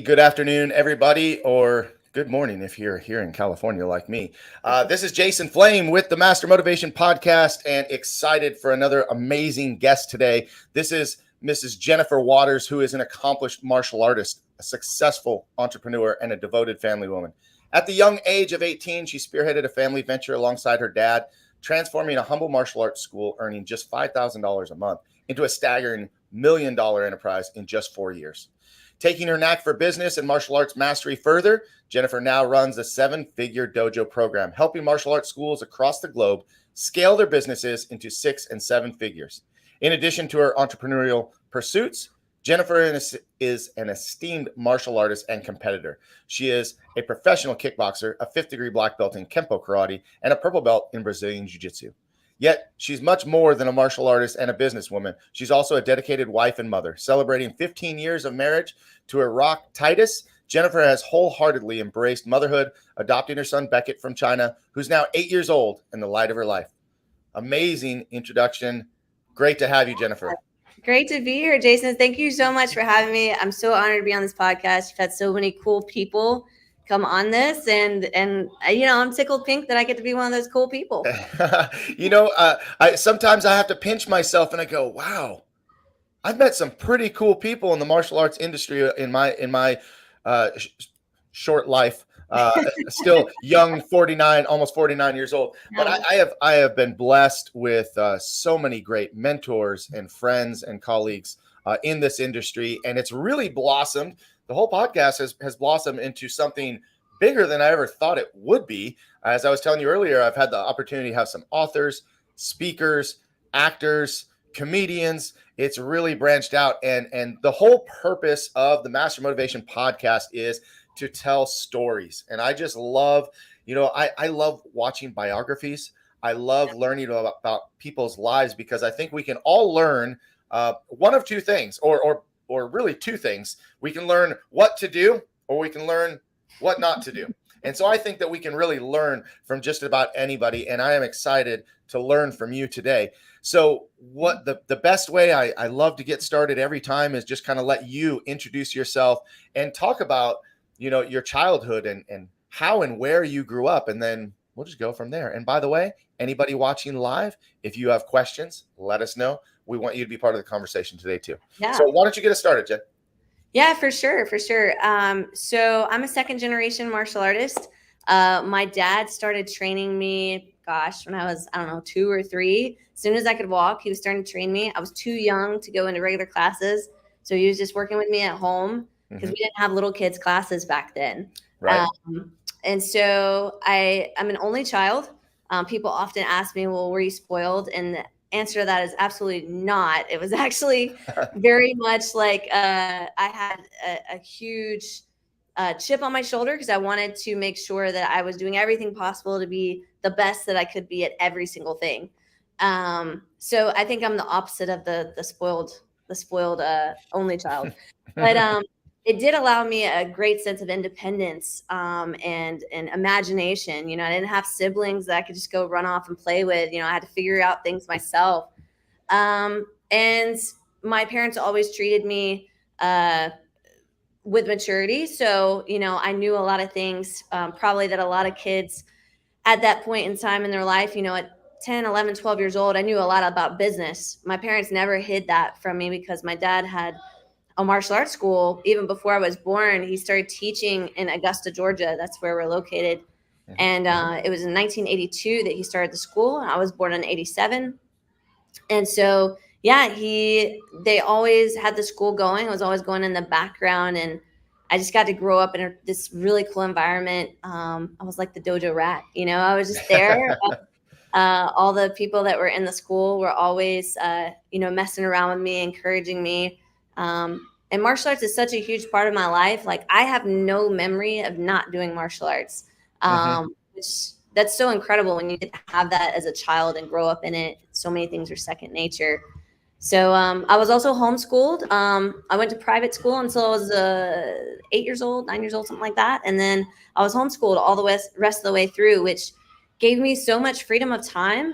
Good afternoon, everybody, or good morning if you're here in California like me. This is Jason Flame with the Master Motivation Podcast, and excited for another amazing guest today. This is Mrs. Jennifer Waters, who is an accomplished martial artist, a successful entrepreneur, and a devoted family woman. At the young age of 18, she spearheaded a family venture alongside her dad, transforming a humble martial arts school earning just $5,000 a month into a staggering $1 million enterprise in just 4 years. Taking her knack for business and martial arts mastery further, Jennifer now runs a 7-figure dojo program, helping martial arts schools across the globe scale their businesses into 6 and 7 figures. In addition to her entrepreneurial pursuits, Jennifer is an esteemed martial artist and competitor. She is a professional kickboxer, a 5th-degree black belt in Kempo Karate, and a purple belt in Brazilian Jiu-Jitsu. Yet, she's much more than a martial artist and a businesswoman. She's also a dedicated wife and mother. Celebrating 15 years of marriage to her rock, Titus, Jennifer has wholeheartedly embraced motherhood, adopting her son, Beckett, from China, who's now 8 years old and the light of her life. Amazing introduction. Great to have you, Jennifer. Great to be here, Jason. Thank you so much for having me. I'm so honored to be on this podcast. You've had so many cool people come on this, and I'm tickled pink that I get to be one of those cool people. Sometimes I have to pinch myself and I go, wow, I've met some pretty cool people in the martial arts industry in my short life. Still young, 49, almost 49 years old. But I have been blessed with so many great mentors and friends and colleagues in this industry, and it's really blossomed. The whole podcast has blossomed into something bigger than I ever thought it would be. As I was telling you earlier, I've had the opportunity to have some authors, speakers, actors, comedians. It's really branched out. And the whole purpose of the Master Motivation Podcast is to tell stories. And I just love, I love watching biographies. I love learning about people's lives, because I think we can all learn one of two things, or really two things. We can learn what to do, or we can learn what not to do. And so I think that we can really learn from just about anybody. And I am excited to learn from you today. So what the best way I love to get started every time is just kind of let you introduce yourself and talk about, your childhood and how and where you grew up. And then we'll just go from there. And by the way, anybody watching live, if you have questions, let us know. We want you to be part of the conversation today too. Yeah. So why don't you get us started, Jen? Yeah, for sure. So I'm a second generation martial artist. My dad started training me, when I was, 2 or 3. As soon as I could walk, he was starting to train me. I was too young to go into regular classes. So he was just working with me at home, because we didn't have little kids classes back then. Right. And so I'm an only child. People often ask me, well, were you spoiled? And the answer to that is absolutely not. It was actually very much like I had a huge chip on my shoulder, because I wanted to make sure that I was doing everything possible to be the best that I could be at every single thing. So I think I'm the opposite of the spoiled only child. But it did allow me a great sense of independence and imagination. I didn't have siblings that I could just go run off and play with. I had to figure out things myself. And my parents always treated me with maturity. So, I knew a lot of things, probably that a lot of kids at that point in time in their life, at 10, 11, 12 years old, I knew a lot about business. My parents never hid that from me, because my dad had a martial arts school. Even before I was born, he started teaching in Augusta, Georgia. That's where we're located. And it was in 1982 that he started the school. I was born in 87. And so, they always had the school going. I was always going in the background, and I just got to grow up in this really cool environment. I was like the dojo rat, I was just there. All the people that were in the school were always, messing around with me, encouraging me. And martial arts is such a huge part of my life. Like, I have no memory of not doing martial arts, which that's so incredible when you get to have that as a child and grow up in it. So many things are second nature. So I was also homeschooled. I went to private school until I was 9 years old, something like that. And then I was homeschooled all the rest of the way through, which gave me so much freedom of time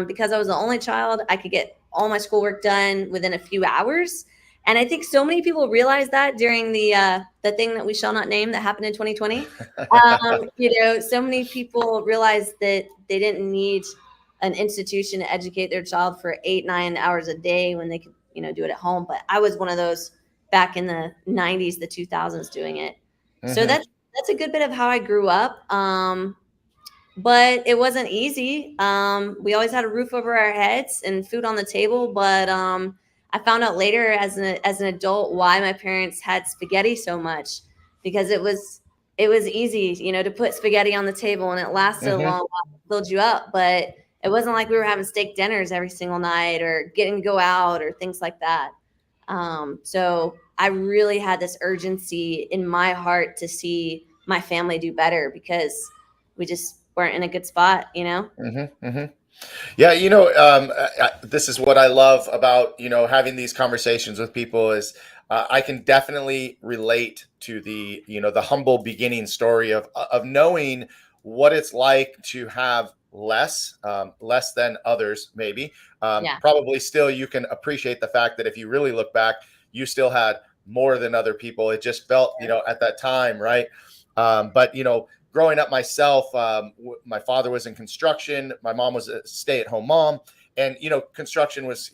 because I was the only child. I could get all my schoolwork done within a few hours. And I think so many people realized that during the thing that we shall not name that happened in 2020. So many people realized that they didn't need an institution to educate their child for 8-9 hours a day when they could, do it at home. But I was one of those back in the 90s, the 2000s doing it. So that's a good bit of how I grew up. But it wasn't easy. We always had a roof over our heads and food on the table. But I found out later as an adult why my parents had spaghetti so much, because it was easy, to put spaghetti on the table, and it lasted a long while to build you up. But it wasn't like we were having steak dinners every single night or getting to go out or things like that. So I really had this urgency in my heart to see my family do better, because we just weren't in a good spot. Yeah, this is what I love about, having these conversations with people is I can definitely relate to the humble beginning story of knowing what it's like to have less than others, maybe. Yeah. Probably still you can appreciate the fact that if you really look back, you still had more than other people. It just felt, at that time, right? But, growing up myself, my father was in construction. My mom was a stay-at-home mom. And, construction was,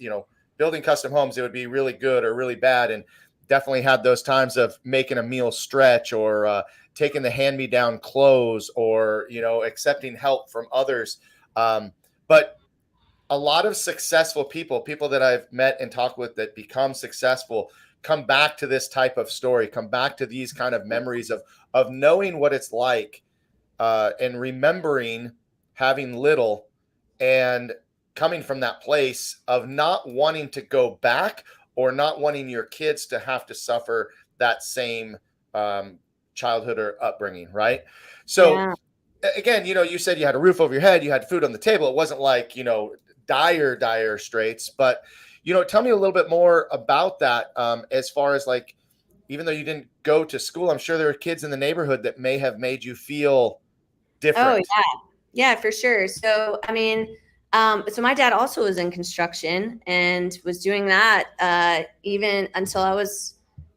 building custom homes. It would be really good or really bad. And definitely had those times of making a meal stretch or taking the hand-me-down clothes or, accepting help from others. But a lot of successful people that I've met and talked with that become successful come back to this type of story, come back to these kind of memories of knowing what it's like and remembering having little and coming from that place of not wanting to go back or not wanting your kids to have to suffer that same childhood or upbringing, right? So again, you said you had a roof over your head, you had food on the table. It wasn't like, dire straits, but, tell me a little bit more about that as far as like, even though you didn't go to school, I'm sure there were kids in the neighborhood that may have made you feel different. Oh, yeah. Yeah, for sure. So, I mean, so my dad also was in construction and was doing that even until I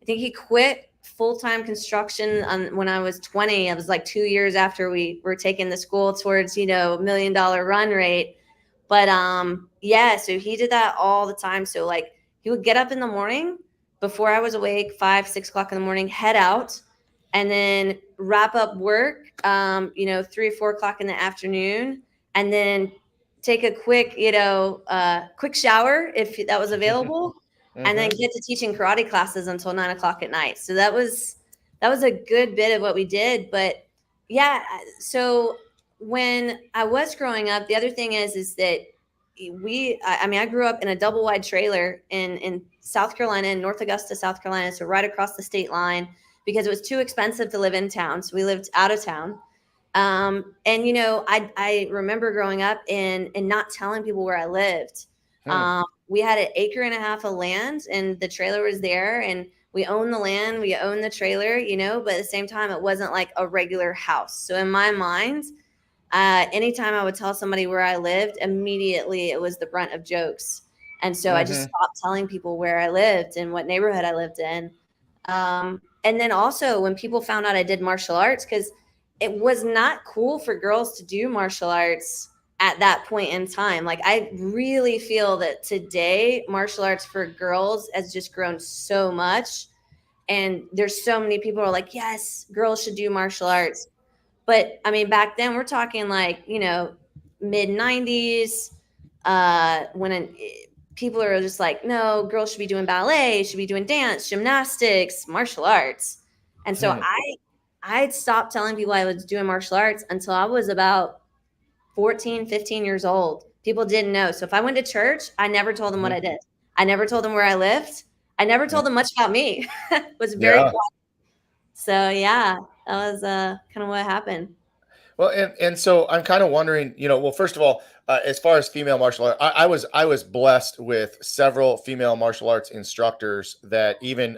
think he quit full-time construction when I was 20. I was like 2 years after we were taking the school towards, $1 million run rate. But yeah, so he did that all the time. So like he would get up in the morning before I was awake, 5-6 o'clock in the morning, head out, and then wrap up work, 3 or 4 o'clock in the afternoon, and then take a quick, quick shower if that was available, and then get to teaching karate classes until 9 o'clock at night. So that was a good bit of what we did. But yeah, so when I was growing up, the other thing is that I grew up in a double wide trailer in South Carolina, in North Augusta, South Carolina. So right across the state line, because it was too expensive to live in town. So we lived out of town. And, I remember growing up and not telling people where I lived. We had 1.5 acres of land and the trailer was there, and we owned the land, we owned the trailer, but at the same time, it wasn't like a regular house. So in my mind, anytime I would tell somebody where I lived, immediately it was the brunt of jokes. And so I just stopped telling people where I lived and what neighborhood I lived in. And then also when people found out I did martial arts, because it was not cool for girls to do martial arts at that point in time. Like I really feel that today martial arts for girls has just grown so much. And there's so many people who are like, yes, girls should do martial arts. But I mean, back then we're talking like, mid 90s, when people are just like, no, girls should be doing ballet, should be doing dance, gymnastics, martial arts. And so I'd stopped telling people I was doing martial arts until I was about 14, 15 years old. People didn't know. So if I went to church, I never told them what I did. I never told them where I lived. I never told them much about me. It was very quiet. So yeah, that was kind of what happened. Well, and so I'm kind of wondering, well, first of all, as far as female martial art, I was blessed with several female martial arts instructors that even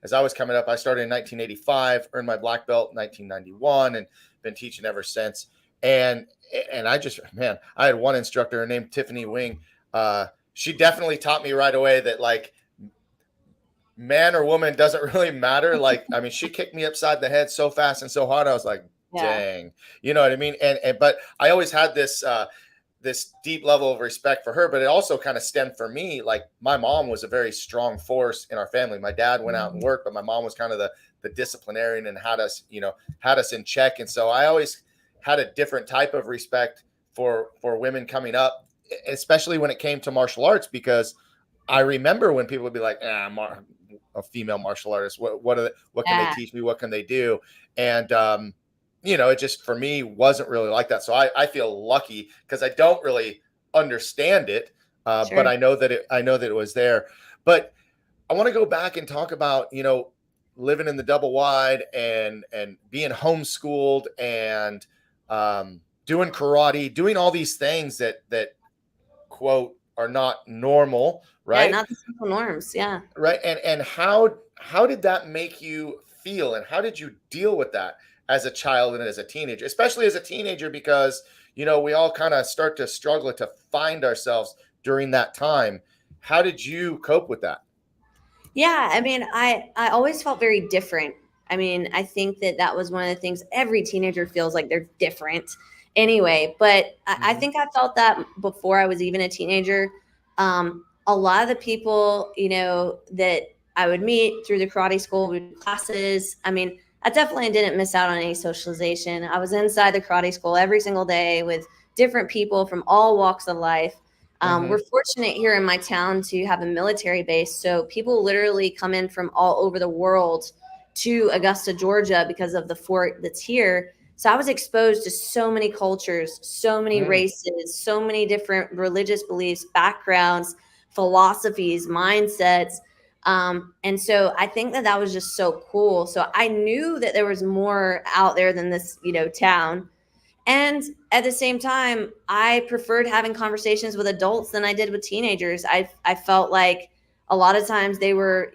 as I was coming up, I started in 1985, earned my black belt in 1991, and been teaching ever since. And I just, man, I had one instructor named Tiffany Wing. She definitely taught me right away that like man or woman doesn't really matter. Like, I mean, she kicked me upside the head so fast and so hard. I was like, Yeah. dang, you know what I mean? And but I always had this deep level of respect for her, but it also kind of stemmed for me. Like, my mom was a very strong force in our family. My dad went out and worked, but my mom was kind of the disciplinarian and had us in check. And so I always had a different type of respect for women coming up, especially when it came to martial arts, because I remember when people would be like, a female martial artist, what can they Yeah. teach me? What can they do? And it just, for me, wasn't really like that. So I feel lucky because I don't really understand it, but Sure. I know that it was there. But I want to go back and talk about, living in the double wide and being homeschooled and doing karate, doing all these things that quote are not normal, Yeah. right? Not the simple norms. Yeah. Right. And how did that make you feel, and how did you deal with that as a child and as a teenager, especially as a teenager, because we all kind of start to struggle to find ourselves during that time. How did you cope with that? Yeah, I mean, I always felt very different. I mean, I think that was one of the things every teenager feels like they're different anyway. But I Mm-hmm. think I felt that before I was even a teenager. A lot of the people, that I would meet through the karate school classes. I mean, I definitely didn't miss out on any socialization. I was inside the karate school every single day with different people from all walks of life. We're Mm-hmm. fortunate here in my town to have a military base. So people literally come in from all over the world to Augusta, Georgia because of the fort that's here. So I was exposed to so many cultures, so many Mm. races, so many different religious beliefs, backgrounds, philosophies, mindsets. And so I think that was just so cool. So I knew that there was more out there than this, town. And at the same time, I preferred having conversations with adults than I did with teenagers. I felt like a lot of times they were,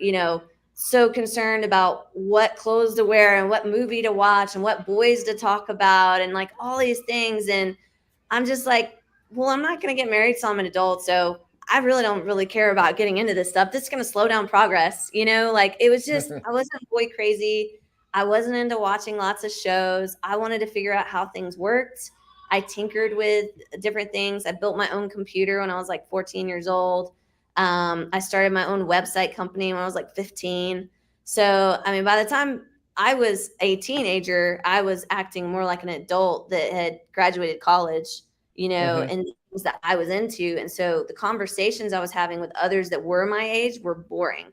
so concerned about what clothes to wear and what movie to watch and what boys to talk about and like all these things. And I'm just like, well, I'm not going to get married till I'm an adult. So I really don't really care about getting into this stuff. This is going to slow down progress. Like it was just, I wasn't boy crazy. I wasn't into watching lots of shows. I wanted to figure out how things worked. I tinkered with different things. I built my own computer when I was like 14 years old. I started my own website company when I was like 15. So, I mean, by the time I was a teenager, I was acting more like an adult that had graduated college, Mm-hmm. and things that I was into. And so the conversations I was having with others that were my age were boring.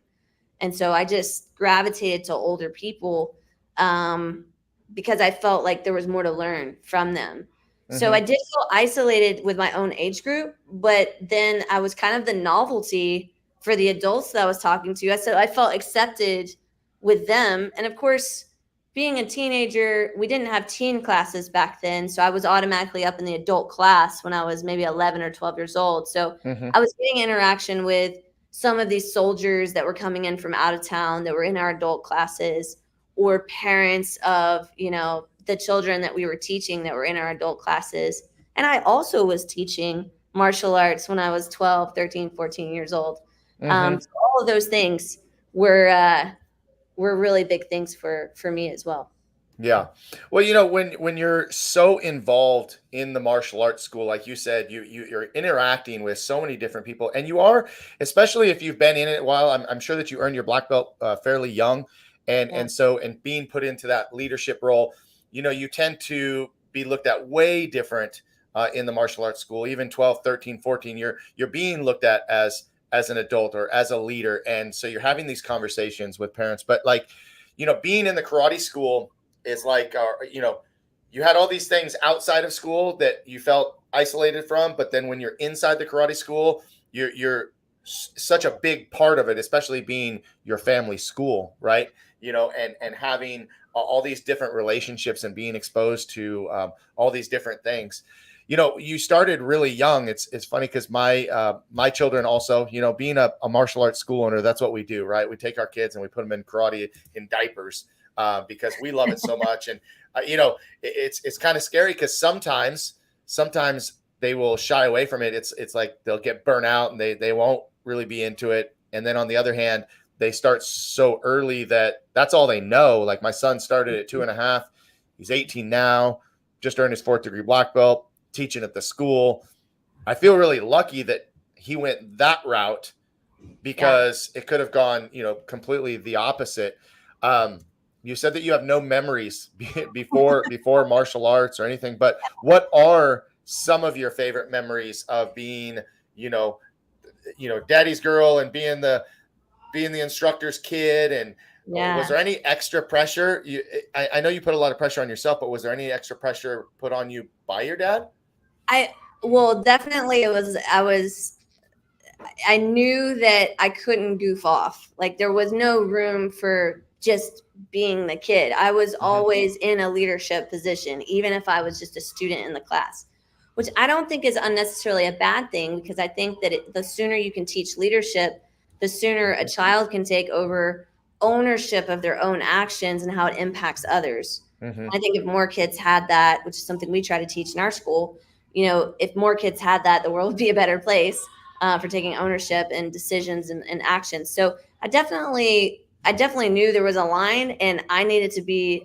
And so I just gravitated to older people um, because I felt like there was more to learn from them. So I Mm-hmm. did feel isolated with my own age group, but then I was kind of the novelty for the adults that I was talking to. So I felt accepted with them. And of course, being a teenager, we didn't have teen classes back then. So I was automatically up in the adult class when I was maybe 11 or 12 years old. So Mm-hmm. I was getting interaction with some of these soldiers that were coming in from out of town that were in our adult classes, or parents of, the children that we were teaching that were in our adult classes. And I also was teaching martial arts when I was 12, 13, 14 years old. Mm-hmm. So all of those things were really big things for me as well. Yeah. Well, when you're so involved in the martial arts school, like you said, you're interacting with so many different people, and you are, especially if you've been in it a while. I'm sure that you earned your black belt fairly young, and Yeah. and so and being put into that leadership role, you tend to be looked at way different in the martial arts school. Even 12, 13, 14, you're being looked at as an adult or as a leader, and so you're having these conversations with parents. But like, being in the karate school is like, you had all these things outside of school that you felt isolated from, but then when you're inside the karate school, you're such a big part of it, especially being your family school, right? And having all these different relationships and being exposed to all these different things. You started really young. It's funny because my children also, being a martial arts school owner, that's what we do, right? We take our kids and we put them in karate in diapers because we love it so much. And it's kind of scary because sometimes they will shy away from it. It's like they'll get burnt out and they won't really be into it. And then on the other hand, they start so early that that's all they know. Like my son started at 2.5. He's 18 now, just earned his 4th-degree black belt, teaching at the school. I feel really lucky that he went that route because it could have gone, completely the opposite. You said that you have no memories before martial arts or anything, but what are some of your favorite memories of being, daddy's girl and being the instructor's kid? And was there any extra pressure? I know you put a lot of pressure on yourself, but was there any extra pressure put on you by your dad? Well, definitely I knew that I couldn't goof off. Like there was no room for just being the kid. I was always in a leadership position, even if I was just a student in the class, which I don't think is unnecessarily a bad thing, because I think that the sooner you can teach leadership, the sooner a child can take over ownership of their own actions and how it impacts others. I think if more kids had that, which is something we try to teach in our school, if more kids had that, the world would be a better place for taking ownership and decisions and actions. So I definitely knew there was a line, and I needed to be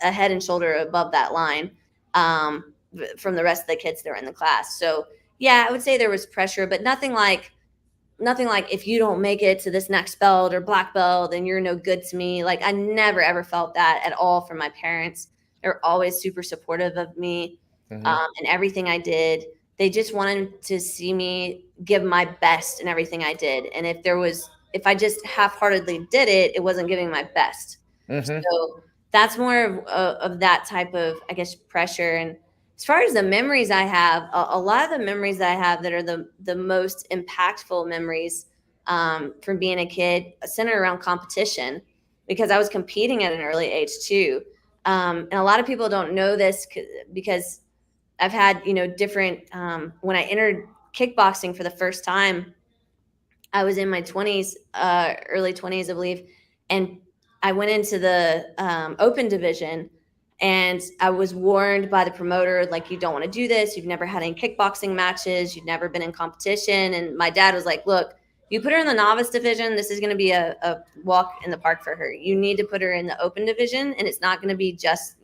a head and shoulder above that line from the rest of the kids that were in the class. So yeah, I would say there was pressure, but nothing like if you don't make it to this next belt or black belt, then you're no good to me. Like I never ever felt that at all from my parents. They're always super supportive of me and everything I did. They just wanted to see me give my best in everything I did. And if I just half-heartedly did it, it wasn't giving my best. So that's more of that type of, I guess, pressure. And as far as the memories I have, a lot of the memories that I have that are the most impactful memories from being a kid centered around competition, because I was competing at an early age too. And a lot of people don't know this because I've had, different, when I entered kickboxing for the first time, I was in my 20s, early 20s, I believe. And I went into the open division, and I was warned by the promoter, like, you don't want to do this. You've never had any kickboxing matches. You've never been in competition. And my dad was like, look, you put her in the novice division, this is going to be a walk in the park for her. You need to put her in the open division, and it's not going to be just,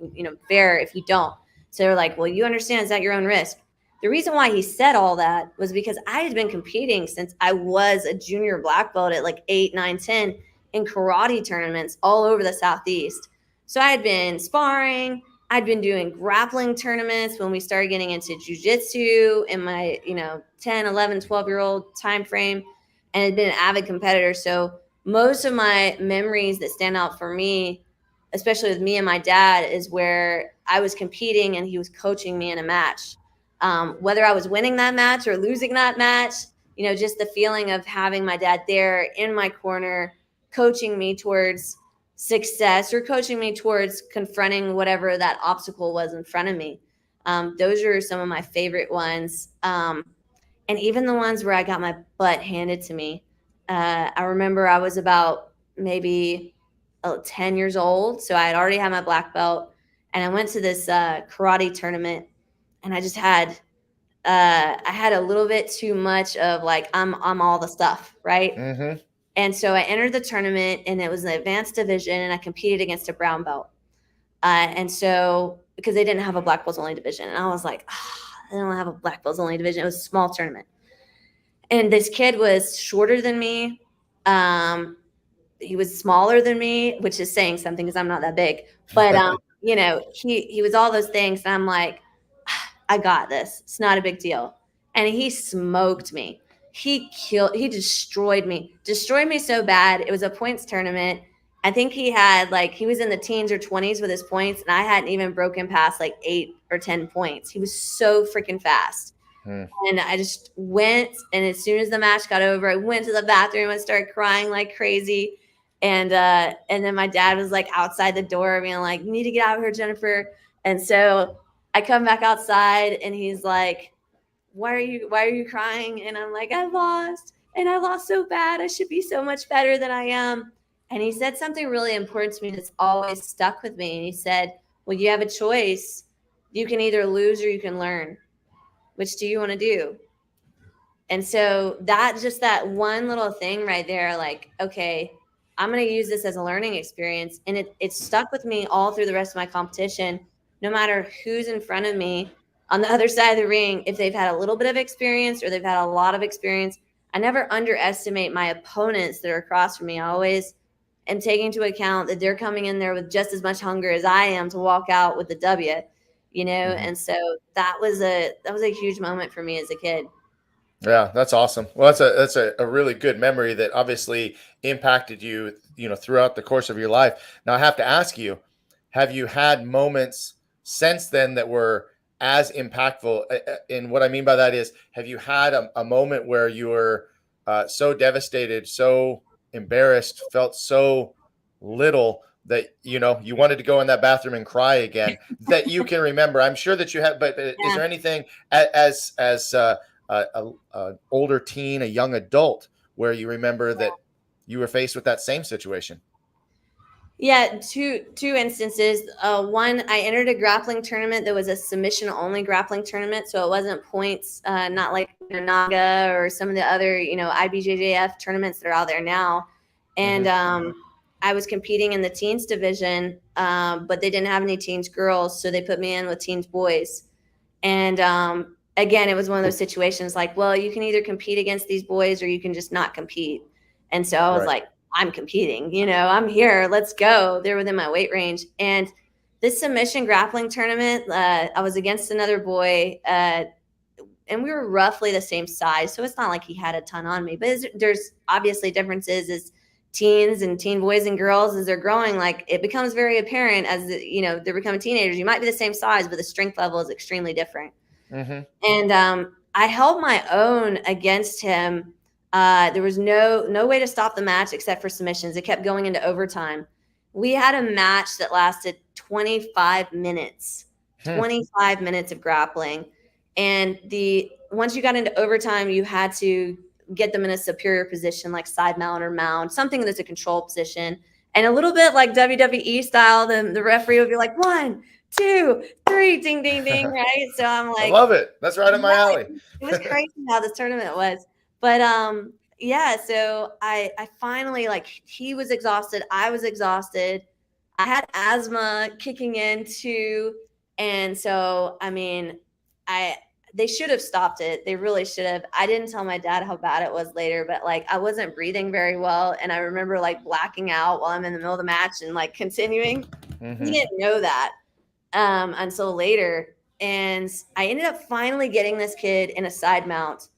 fair if you don't. So they're like, well, you understand it's at your own risk. The reason why he said all that was because I had been competing since I was a junior black belt at like 8, 9, 10 in karate tournaments all over the Southeast. So I had been sparring. I'd been doing grappling tournaments when we started getting into jiu-jitsu in my, 10, 11, 12-year-old time frame, and had been an avid competitor. So most of my memories that stand out for me, especially with me and my dad, is where I was competing and he was coaching me in a match. Whether I was winning that match or losing that match, just the feeling of having my dad there in my corner, coaching me towards success or coaching me towards confronting whatever that obstacle was in front of me. Those are some of my favorite ones. And even the ones where I got my butt handed to me. I remember I was about maybe 10 years old. So I had already had my black belt, and I went to this karate tournament, and I just had I had a little bit too much of like, I'm all the stuff, right? And so I entered the tournament, and it was an advanced division, and I competed against a brown belt. And so because they didn't have a black belts only division, and I was like, they don't have a black belts only division. It was a small tournament, and this kid was shorter than me. He was smaller than me, which is saying something because I'm not that big. But he was all those things, and I'm like, I got this. It's not a big deal. And he smoked me. He destroyed me so bad. It was a points tournament. I think he was in the teens or 20s with his points, and I hadn't even broken past like 8 or 10 points. He was so freaking fast. And I just went, and as soon as the match got over, I went to the bathroom and started crying like crazy. And then my dad was like outside the door being like, you need to get out of here, Jennifer. And so I come back outside, and he's like, why are you crying? And I'm like, I lost, and I lost so bad. I should be so much better than I am. And he said something really important to me that's always stuck with me. And he said, well, you have a choice. You can either lose or you can learn. Which do you want to do? And so that one little thing right there, like, okay, I'm going to use this as a learning experience. And it stuck with me all through the rest of my competition, no matter who's in front of me on the other side of the ring. If they've had a little bit of experience or they've had a lot of experience, I never underestimate my opponents that are across from me. I always am taking into account that they're coming in there with just as much hunger as I am to walk out with the W, you know? Mm-hmm. And so that was a huge moment for me as a kid. Yeah, that's awesome. Well, that's a really good memory that obviously impacted you, throughout the course of your life. Now I have to ask you, have you had moments since then that were as impactful? And what I mean by that is, have you had a moment where you were so devastated, so embarrassed, felt so little that you wanted to go in that bathroom and cry again, that you can remember? I'm sure that you have, but is Yeah. there anything as a older teen, a young adult, where you remember that you were faced with that same situation? Yeah, two instances. One, I entered a grappling tournament that was a submission only grappling tournament, so it wasn't points, not like Naga or some of the other IBJJF tournaments that are out there now. And I was competing in the teens division, but they didn't have any teens girls, so they put me in with teens boys. And again, it was one of those situations like, well, you can either compete against these boys or you can just not compete. And so I was like, I'm competing, I'm here, let's go. They're within my weight range. And this submission grappling tournament, I was against another boy, and we were roughly the same size. So it's not like he had a ton on me, but there's obviously differences as teens and teen boys and girls, as they're growing. Like, it becomes very apparent as they're becoming teenagers. You might be the same size, but the strength level is extremely different. And I held my own against him. There was no way to stop the match except for submissions. It kept going into overtime. We had a match that lasted 25 minutes. 25 minutes of grappling. And once you got into overtime, you had to get them in a superior position, like side mount or mount, something that's a control position. And a little bit like WWE style, then the referee would be like, 1, 2, 3, ding, ding, ding, right? So I'm like, I love it. That's right up my alley. It was crazy how this tournament was. But yeah, so I finally, like, he was exhausted, I was exhausted. I had asthma kicking in too. And so, I mean, they should have stopped it. They really should have. I didn't tell my dad how bad it was later, but like, I wasn't breathing very well. And I remember like blacking out while I'm in the middle of the match and like continuing. He didn't know that until later. And I ended up finally getting this kid in a side mount.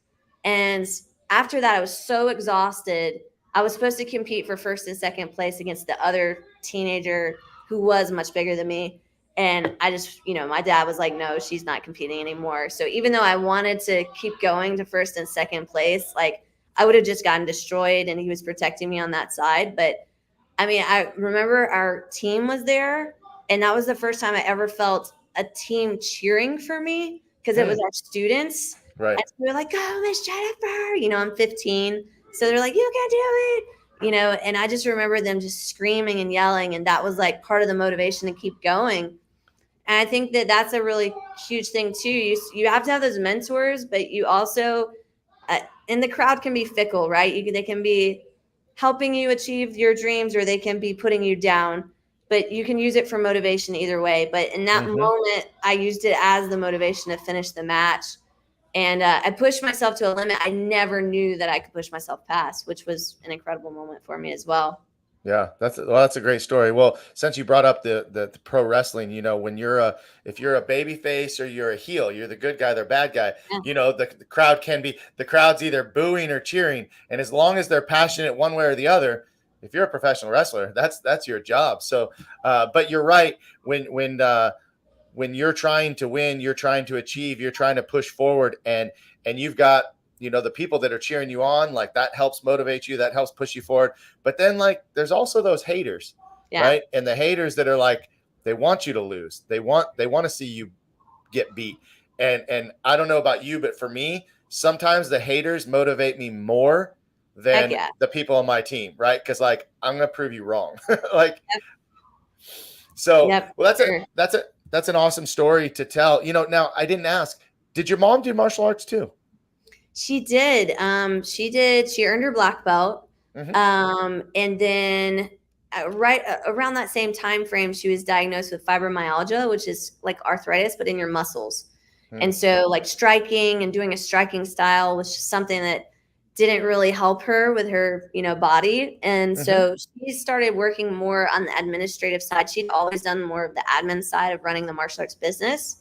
And after that, I was so exhausted. I was supposed to compete for first and second place against the other teenager who was much bigger than me. And I just, my dad was like, no, she's not competing anymore. So even though I wanted to keep going to first and second place, like, I would have just gotten destroyed, and he was protecting me on that side. But I mean, I remember our team was there, and that was the first time I ever felt a team cheering for me, because it was our students. Right. And we were like, go, Miss Jennifer. I'm 15. So they're like, you can do it. And I just remember them just screaming and yelling. And that was like part of the motivation to keep going. And I think that that's a really huge thing too. You have to have those mentors, but you also, and the crowd can be fickle, right? They can be helping you achieve your dreams, or they can be putting you down, but you can use it for motivation either way. But in that moment, I used it as the motivation to finish the match. And I pushed myself to a limit I never knew that I could push myself past, which was an incredible moment for me as well. Yeah, that's a great story. Well, since you brought up the pro wrestling, when if you're a baby face or you're a heel, you're the good guy, they're bad guy. Yeah. The crowd's either booing or cheering, and as long as they're passionate one way or the other, if you're a professional wrestler, that's your job. So, but you're right. When you're trying to win, you're trying to achieve, you're trying to push forward, and you've got the people that are cheering you on, like, that helps motivate you, that helps push you forward. But then, like, there's also those haters, right? And the haters that are like, they want you to lose. They want to see you get beat. And I don't know about you, but for me, sometimes the haters motivate me more than the people on my team, right? Because, like, I'm gonna prove you wrong. Like, so well, that's an awesome story to tell. Now, I didn't ask, did your mom do martial arts too? She did. She earned her black belt. And then right around that same time frame, she was diagnosed with fibromyalgia, which is like arthritis, but in your muscles. And so like striking and doing a striking style was just something that didn't really help her with her, body. And so she started working more on the administrative side. She'd always done more of the admin side of running the martial arts business,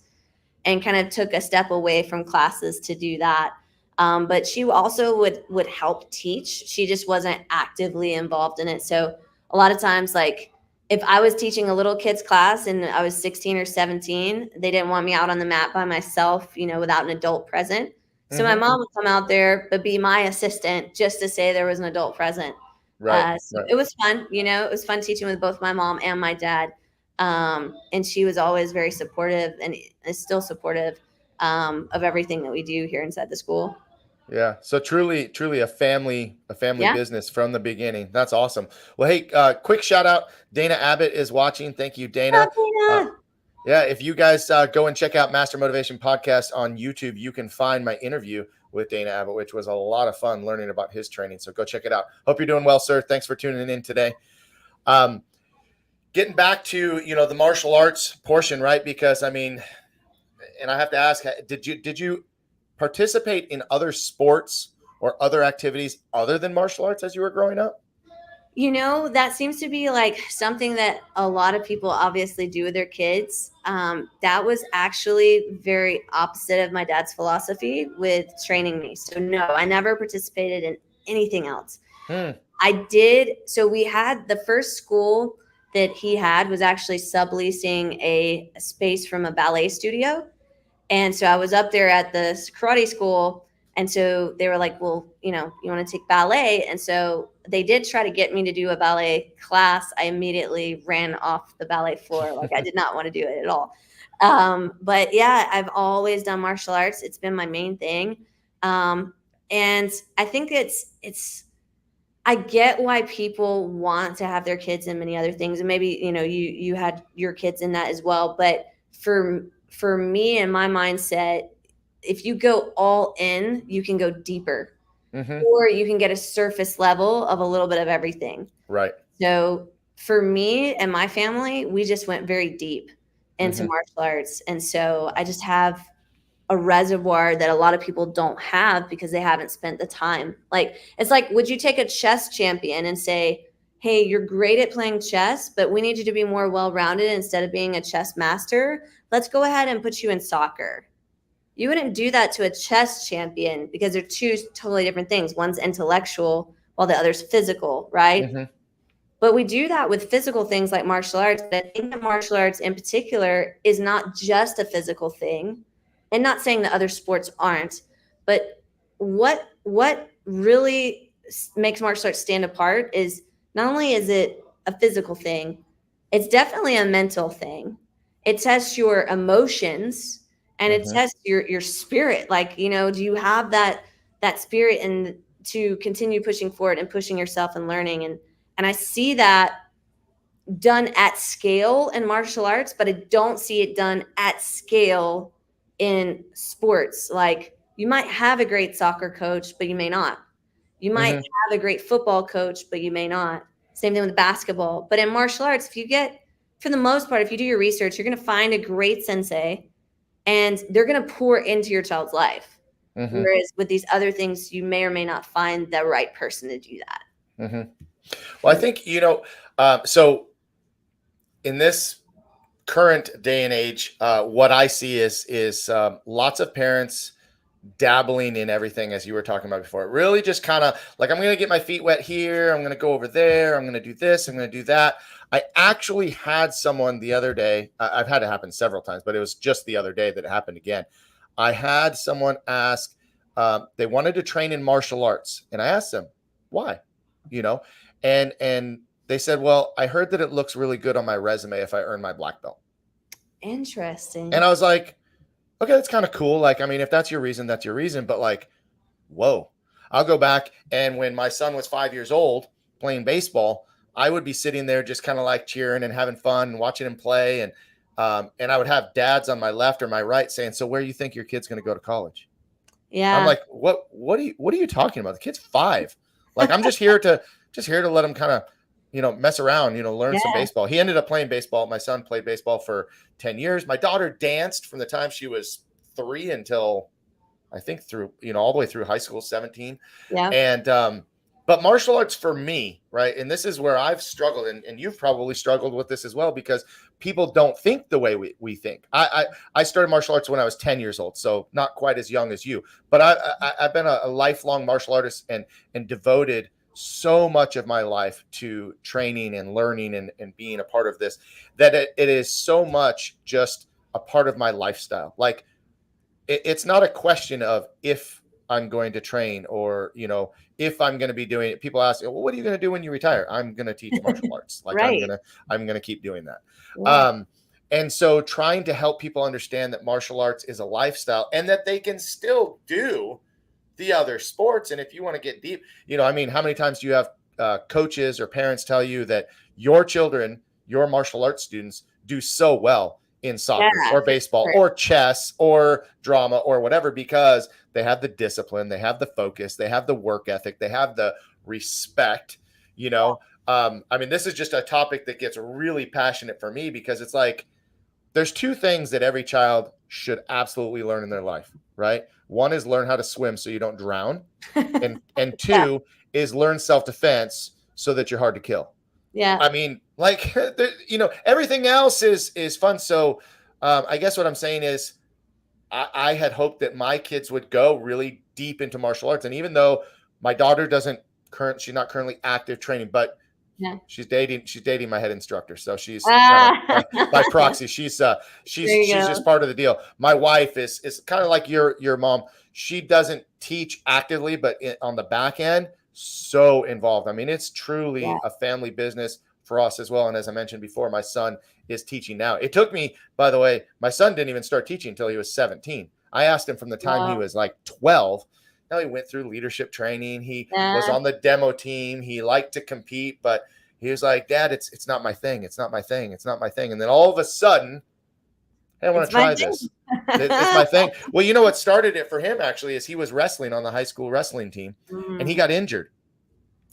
and kind of took a step away from classes to do that. But she also would help teach. She just wasn't actively involved in it. So a lot of times, like if I was teaching a little kids class and I was 16 or 17, they didn't want me out on the mat by myself, without an adult present. So my mom would come out there, but be my assistant just to say there was an adult present. Right. It was fun. It was fun teaching with both my mom and my dad. And she was always very supportive and is still supportive of everything that we do here inside the school. Yeah. So truly a family business from the beginning. That's awesome. Well, hey, quick shout out. Dana Abbott is watching. Thank you, Dana. Yeah. If you guys go and check out Master Motivation Podcast on YouTube, you can find my interview with Dana Abbott, which was a lot of fun learning about his training. So go check it out. Hope you're doing well, sir. Thanks for tuning in today. Getting back to, the martial arts portion, right? Because and I have to ask, did you participate in other sports or other activities other than martial arts as you were growing up? That seems to be like something that a lot of people obviously do with their kids. That was actually very opposite of my dad's philosophy with training me. So no, I never participated in anything else. I did. So we had the first school that he had was actually subleasing a space from a ballet studio. And so I was up there at the karate school. And so they were like, well, you want to take ballet. And so they did try to get me to do a ballet class. I immediately ran off the ballet floor. Like I did not want to do it at all. But yeah, I've always done martial arts. It's been my main thing. And I think I get why people want to have their kids in many other things. And maybe, you had your kids in that as well. But for me and my mindset, if you go all in, you can go deeper, or you can get a surface level of a little bit of everything. Right. So for me and my family, we just went very deep into martial arts. And so I just have a reservoir that a lot of people don't have because they haven't spent the time. Like, it's like, would you take a chess champion and say, hey, you're great at playing chess, but we need you to be more well-rounded instead of being a chess master. Let's go ahead and put you in soccer. You wouldn't do that to a chess champion because they're two totally different things. One's intellectual while the other's physical, right? But we do that with physical things like martial arts. But I think that martial arts in particular is not just a physical thing. And not saying that other sports aren't, but what really makes martial arts stand apart is not only is it a physical thing, it's definitely a mental thing. It tests your emotions and it tests your spirit. Like, do you have that spirit and to continue pushing forward and pushing yourself and learning? And I see that done at scale in martial arts, but I don't see it done at scale in sports. Like, you might have a great soccer coach, but you may not. You might have a great football coach, but you may not. Same thing with basketball. But in martial arts, for the most part, if you do your research, you're going to find a great sensei and they're going to pour into your child's life. Whereas with these other things, you may or may not find the right person to do that. Well, I think, so in this current day and age, what I see is lots of parents dabbling in everything, as you were talking about before. Really just kind of like, I'm going to get my feet wet here. I'm going to go over there. I'm going to do this. I'm going to do that. I actually had someone the other day. I've had it happen several times, but it was just the other day that it happened again. I had someone ask, they wanted to train in martial arts. And I asked them, why? And they said, well, I heard that it looks really good on my resume if I earn my black belt. Interesting. And I was like, okay, that's kind of cool. Like, if that's your reason, that's your reason. But like, whoa, I'll go back. And when my son was 5 years old playing baseball, I would be sitting there just kind of like cheering and having fun and watching him play. And I would have dads on my left or my right saying, so where do you think your kid's going to go to college? Yeah. I'm like, what are you talking about? The kid's 5. Like, I'm just here to just here to let him kind of, mess around, learn some Yeah. baseball. He ended up playing baseball. My son played baseball for 10 years. My daughter danced from the time she was 3 until I think through, all the way through high school, 17. Yeah. And, but martial arts for me, right? And this is where I've struggled, and you've probably struggled with this as well, because people don't think the way we think. I started martial arts when I was 10 years old, so not quite as young as you, but I've been a lifelong martial artist and devoted so much of my life to training and learning and being a part of this, that it is so much just a part of my lifestyle. Like, it's not a question of if I'm going to train, or, if I'm going to be doing it. People ask, well, what are you going to do when you retire? I'm going to teach martial arts. Like, Right. I'm going to keep doing that. Yeah. And so trying to help people understand that martial arts is a lifestyle, and that they can still do the other sports. And if you want to get deep, how many times do you have coaches or parents tell you that your children, your martial arts students, do so well in soccer Yeah, or baseball sure. or chess or drama or whatever, because they have the discipline, they have the focus, they have the work ethic, they have the respect, this is just a topic that gets really passionate for me, because it's like, there's two things that every child should absolutely learn in their life, right? One is learn how to swim so you don't drown. And Yeah. two is learn self-defense so that you're hard to kill. Yeah. Like, everything else is fun. So I guess what I'm saying is, I had hoped that my kids would go really deep into martial arts. And even though my daughter she's not currently active training, but Yeah. she's dating my head instructor. So she's kind Ah. of by proxy. She's There you just go. part of the deal. My wife is kind of like your mom. She doesn't teach actively, but on the back end, so involved. It's truly Yeah. a family business for us as well. And as I mentioned before, my son is teaching now. It took me, by the way, my son didn't even start teaching until he was 17. I asked him from the time he Wow. was like 12. Now, he went through leadership training. He was Yeah. on the demo team. He liked to compete, but he was like, Dad, it's not my thing. It's not my thing. It's not my thing. And then all of a sudden, hey, I want It's to my try thing. this. It's my thing. Well, what started it for him actually is he was wrestling on the high school wrestling team, and he got injured.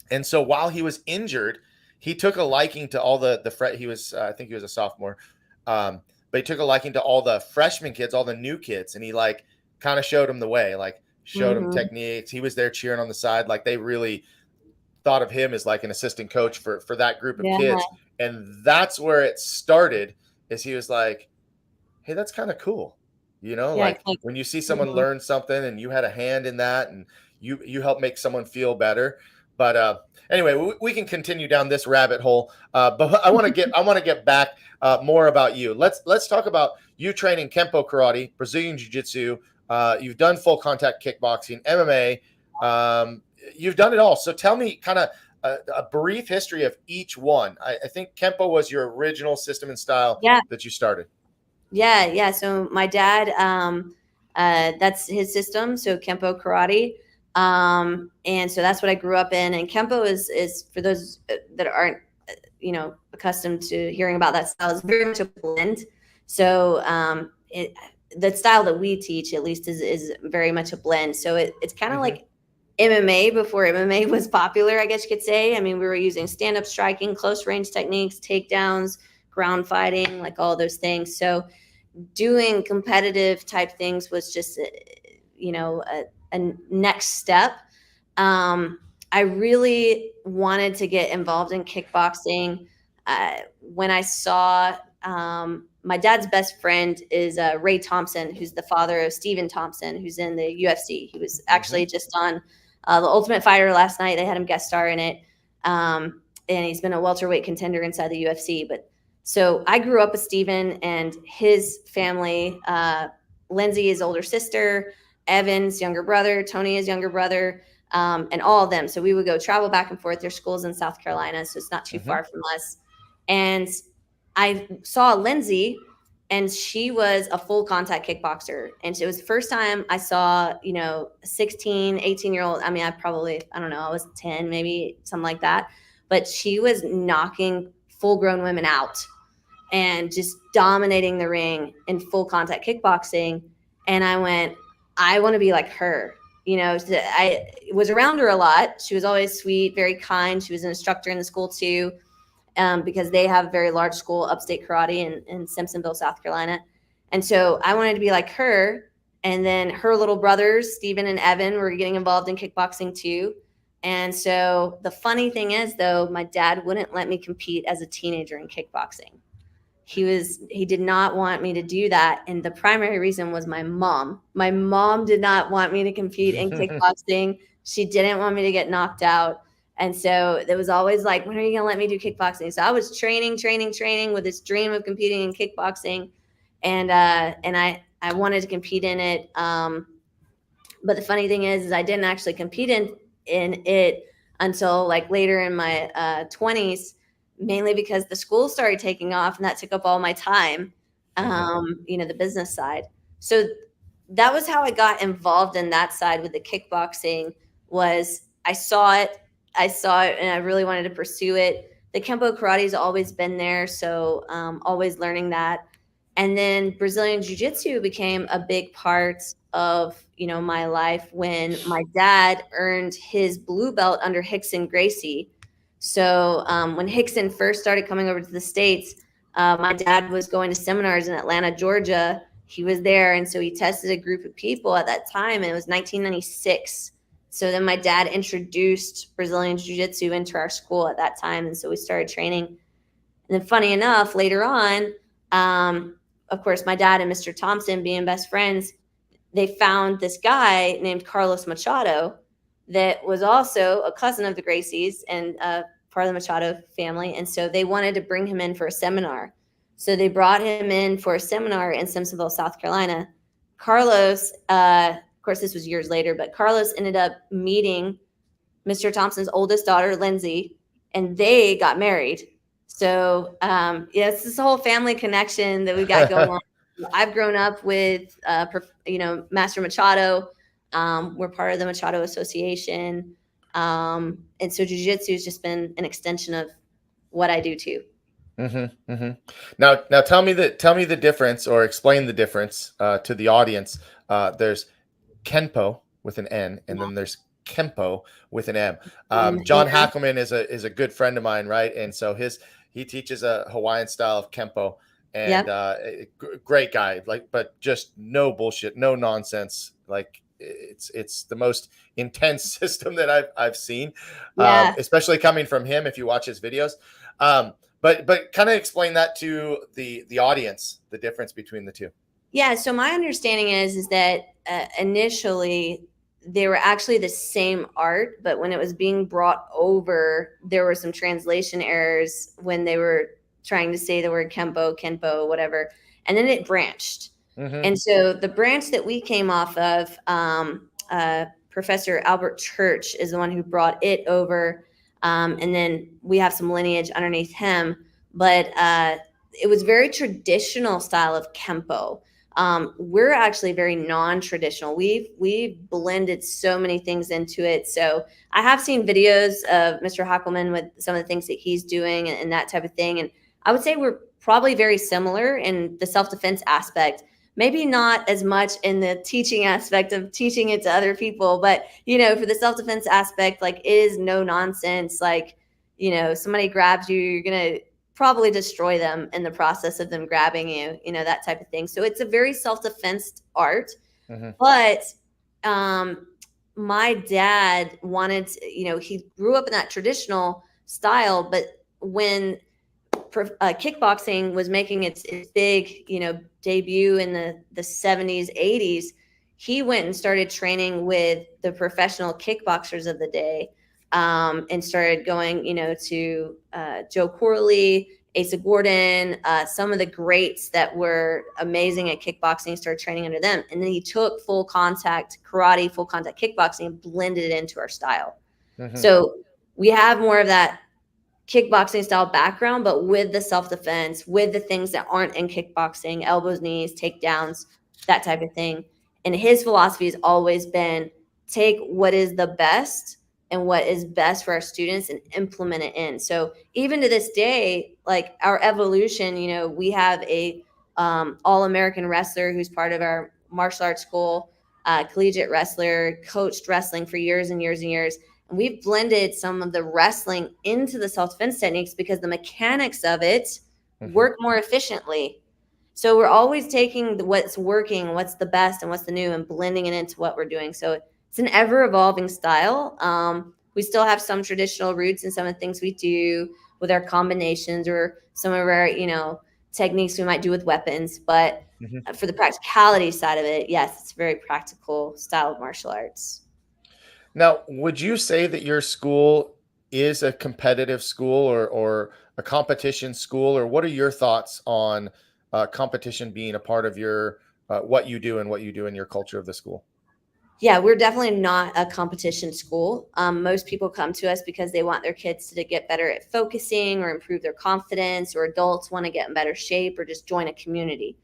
And so while he was injured, he took a liking to all he was, I think he was a sophomore. But he took a liking to all the freshman kids, all the new kids. And he like kind of showed them the way, like showed them techniques. He was there cheering on the side. Like, they really thought of him as like an assistant coach for that group of Yeah. kids. And that's where it started, is he was like, hey, that's kind of cool. Yeah. Like when you see someone learn something and you had a hand in that, and you help make someone feel better. But anyway, we can continue down this rabbit hole. But I want to get back more about you. Let's talk about you training Kempo Karate, Brazilian Jiu-Jitsu. You've done full contact kickboxing, MMA. You've done it all. So tell me kind of a brief history of each one. I think Kempo was your original system and style that you started. Yeah. So my dad, that's his system. So Kempo Karate. And so that's what I grew up in. And Kempo is for those that aren't, accustomed to hearing about that style, is very much a blend. So the style that we teach, at least, is very much a blend. So it's kind of like MMA before MMA was popular, I guess you could say. We were using stand-up striking, close range techniques, takedowns, ground fighting, like all those things. So doing competitive type things was just, a next step. I really wanted to get involved in kickboxing. When I saw my dad's best friend is Ray Thompson, who's the father of Stephen Thompson, who's in the UFC. He was actually just on The Ultimate Fighter last night. They had him guest star in it. And he's been a welterweight contender inside the UFC. But so I grew up with Stephen and his family. Lindsay, his older sister, Evan's younger brother, Tony, his younger brother, and all of them. So we would go travel back and forth. Their school's in South Carolina, so it's not too far from us. And I saw Lindsay, and she was a full contact kickboxer. And it was the first time I saw, a 16, 18-year-old. I don't know, I was 10, maybe something like that. But she was knocking full-grown women out and just dominating the ring in full contact kickboxing. And I went, I want to be like her. I was around her a lot. She was always sweet, very kind. She was an instructor in the school too, because they have a very large school, Upstate Karate in Simpsonville, South Carolina. And so I wanted to be like her. And then her little brothers, Stephen and Evan, were getting involved in kickboxing too. And so the funny thing is, though, my dad wouldn't let me compete as a teenager in kickboxing. He did not want me to do that. And the primary reason was my mom. My mom did not want me to compete in kickboxing. She didn't want me to get knocked out. And so it was always like, when are you going to let me do kickboxing? So I was training with this dream of competing in kickboxing. And I wanted to compete in it. But the funny thing is I didn't actually compete in it until like later in my 20s, mainly because the school started taking off and that took up all my time, the business side. So that was how I got involved in that side with the kickboxing. Was I saw it and I really wanted to pursue it. The Kempo Karate has always been there, so always learning that. And then Brazilian Jiu-Jitsu became a big part of, my life when my dad earned his blue belt under Rickson Gracie. So when Rickson first started coming over to the States, my dad was going to seminars in Atlanta, Georgia. He was there. And so he tested a group of people at that time. And it was 1996. So then my dad introduced Brazilian Jiu-Jitsu into our school at that time. And so we started training. And then funny enough, later on, of course, my dad and Mr. Thompson being best friends, they found this guy named Carlos Machado that was also a cousin of the Gracies and part of the Machado family. And so they wanted to bring him in for a seminar. So they brought him in for a seminar in Simpsonville, South Carolina. Carlos, of course, this was years later, but Carlos ended up meeting Mr. Thompson's oldest daughter, Lindsay, and they got married. So, it's this whole family connection that we got going on. I've grown up with, Master Machado. We're part of the Machado Association. And so jiu-jitsu has just been an extension of what I do too. Mm-hmm, mm-hmm. Now tell me the difference, or explain the difference to the audience. There's Kenpo with an N, and then there's Kempo with an M. John Hackelman is a good friend of mine, right? And so he teaches a Hawaiian style of Kempo, and great guy, but just no bullshit, no nonsense. Like it's the most intense system that I've seen, especially coming from him. If you watch his videos, but kind of explain that to the audience, the difference between the two. Yeah. So my understanding is that initially they were actually the same art, but when it was being brought over, there were some translation errors when they were trying to say the word Kenpo, whatever. And then it branched. Mm-hmm. And so the branch that we came off of, Professor Albert Church is the one who brought it over. And then we have some lineage underneath him, but it was very traditional style of Kempo. We're actually very non-traditional. We've blended so many things into it. So I have seen videos of Mr. Hackelman with some of the things that he's doing and that type of thing. And I would say we're probably very similar in the self-defense aspect. Maybe not as much in the teaching aspect of teaching it to other people, but for the self-defense aspect, like, it is no nonsense. Like, somebody grabs you, you're gonna probably destroy them in the process of them grabbing you, that type of thing. So it's a very self-defense art. Mm-hmm. But my dad wanted to, he grew up in that traditional style, but when kickboxing was making its big, debut in the 70s, 80s, he went and started training with the professional kickboxers of the day, and started going, to Joe Corley, Asa Gordon, some of the greats that were amazing at kickboxing, started training under them. And then he took full contact karate, full contact kickboxing, and blended it into our style. Mm-hmm. So we have more of that kickboxing style background, but with the self-defense, with the things that aren't in kickboxing, elbows, knees, takedowns, that type of thing. And his philosophy has always been, take what is the best and what is best for our students and implement it in. So even to this day, like our evolution, we have a all-American wrestler who's part of our martial arts school. collegiate wrestler, coached wrestling for years and years and years. And we've blended some of the wrestling into the self-defense techniques because the mechanics of it work more efficiently. So we're always taking what's working, what's the best and what's the new, and blending it into what we're doing. So it's an ever evolving style. We still have some traditional roots in some of the things we do with our combinations or some of our, techniques we might do with weapons. But for the practicality side of it, yes, it's a very practical style of martial arts. Now, would you say that your school is a competitive school or a competition school, or what are your thoughts on competition being a part of your what you do and what you do in your culture of the school? Yeah, we're definitely not a competition school. Most people come to us because they want their kids to get better at focusing or improve their confidence, or adults want to get in better shape or just join a community.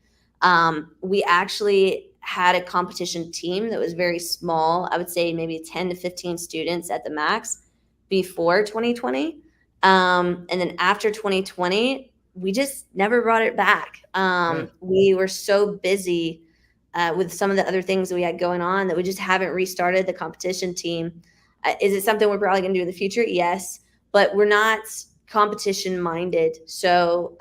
We actually had a competition team that was very small. I would say maybe 10 to 15 students at the max before 2020. And then after 2020, we just never brought it back. We were so busy with some of the other things that we had going on that we just haven't restarted the competition team. Is it something we're probably going to do in the future? Yes, but we're not competition minded. So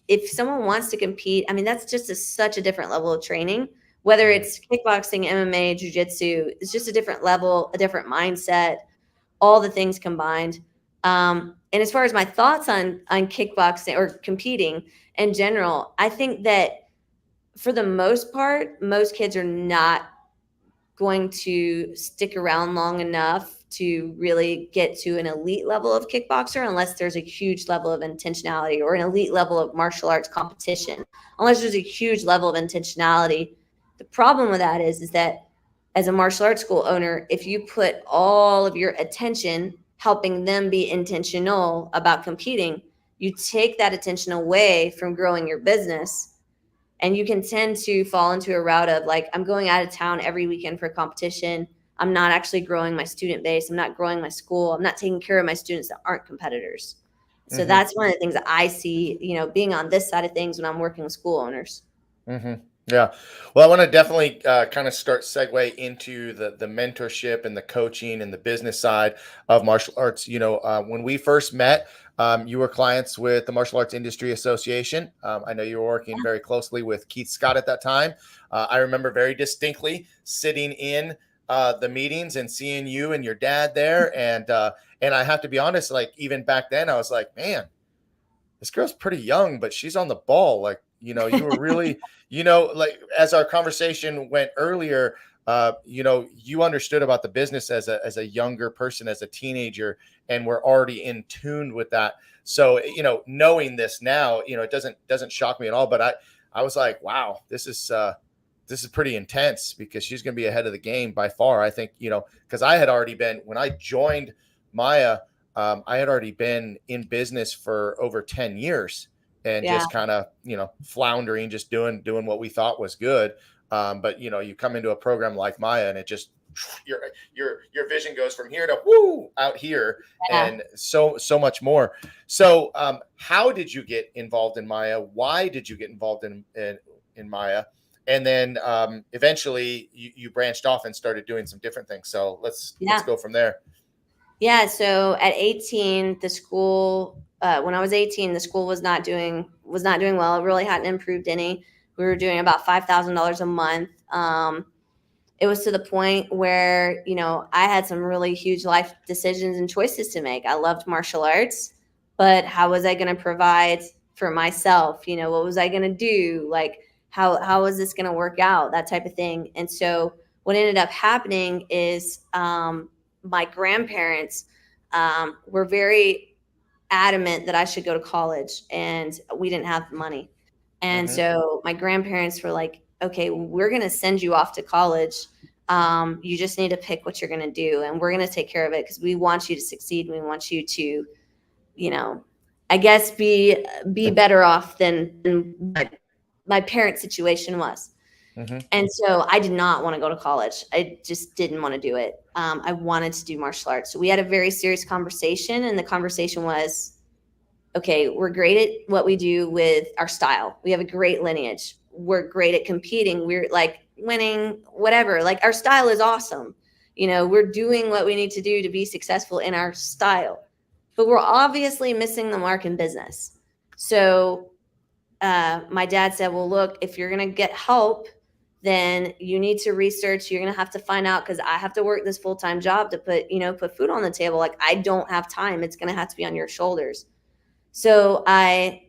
if someone wants to compete, I mean, that's just such a different level of training, whether it's kickboxing, MMA, jiu-jitsu, it's just a different level, a different mindset, all the things combined. And as far as my thoughts on kickboxing or competing in general, I think that for the most part, most kids are not going to stick around long enough to really get to an elite level of kickboxer unless there's a huge level of intentionality, or an elite level of martial arts competition, unless there's a huge level of intentionality. The problem with that is that as a martial arts school owner, if you put all of your attention helping them be intentional about competing, you take that attention away from growing your business. And you can tend to fall into a route of like, I'm going out of town every weekend for a competition. I'm not actually growing my student base. I'm not growing my school. I'm not taking care of my students that aren't competitors. So that's one of the things that I see, being on this side of things when I'm working with school owners. Yeah. Well, I want to definitely kind of start segue into the mentorship and the coaching and the business side of martial arts. When we first met, you were clients with the Martial Arts Industry Association. I know you were working very closely with Keith Scott at that time. I remember very distinctly sitting in the meetings and seeing you and your dad there. And I have to be honest, like even back then, I was like, man, this girl's pretty young, but she's on the ball. Like, you were really, like as our conversation went earlier, you understood about the business as a younger person, as a teenager, and we're already in tune with that. So, knowing this now, it doesn't shock me at all. But I was like, wow, this is pretty intense, because she's going to be ahead of the game by far. I think, because I had already been, when I joined Maya, I had already been in business for over 10 years and just kind of, floundering, just doing what we thought was good. But, you come into a program like Maya and it just, your vision goes from here to out here, and so much more. So how did you get involved in Maya? Why did you get involved in Maya? And then eventually you branched off and started doing some different things. So let's go from there. Yeah. So at 18, the school, when I was 18, the school was not doing well. It really hadn't improved any. We were doing about $5,000 a month. It was to the point where, I had some really huge life decisions and choices to make. I loved martial arts, but how was I going to provide for myself? What was I going to do? Like, how was this going to work out? That type of thing. And so what ended up happening is, my grandparents were very adamant that I should go to college, and we didn't have the money. And so my grandparents were like, okay, we're going to send you off to college. You just need to pick what you're going to do, and we're going to take care of it because we want you to succeed. We want you to, I guess be better off than what my parents' situation was. And so I did not want to go to college. I just didn't want to do it. I wanted to do martial arts. So we had a very serious conversation, and the conversation was, okay, we're great at what we do with our style. We have a great lineage. we're great at competing. We're like winning, whatever. Like our style is awesome. You know, we're doing what we need to do to be successful in our style, but we're obviously missing the mark in business. So my dad said, well, look, if you're going to get help, then you need to research. You're going to have to find out, because I have to work this full-time job to put food on the table. Like, I don't have time. It's going to have to be on your shoulders. So I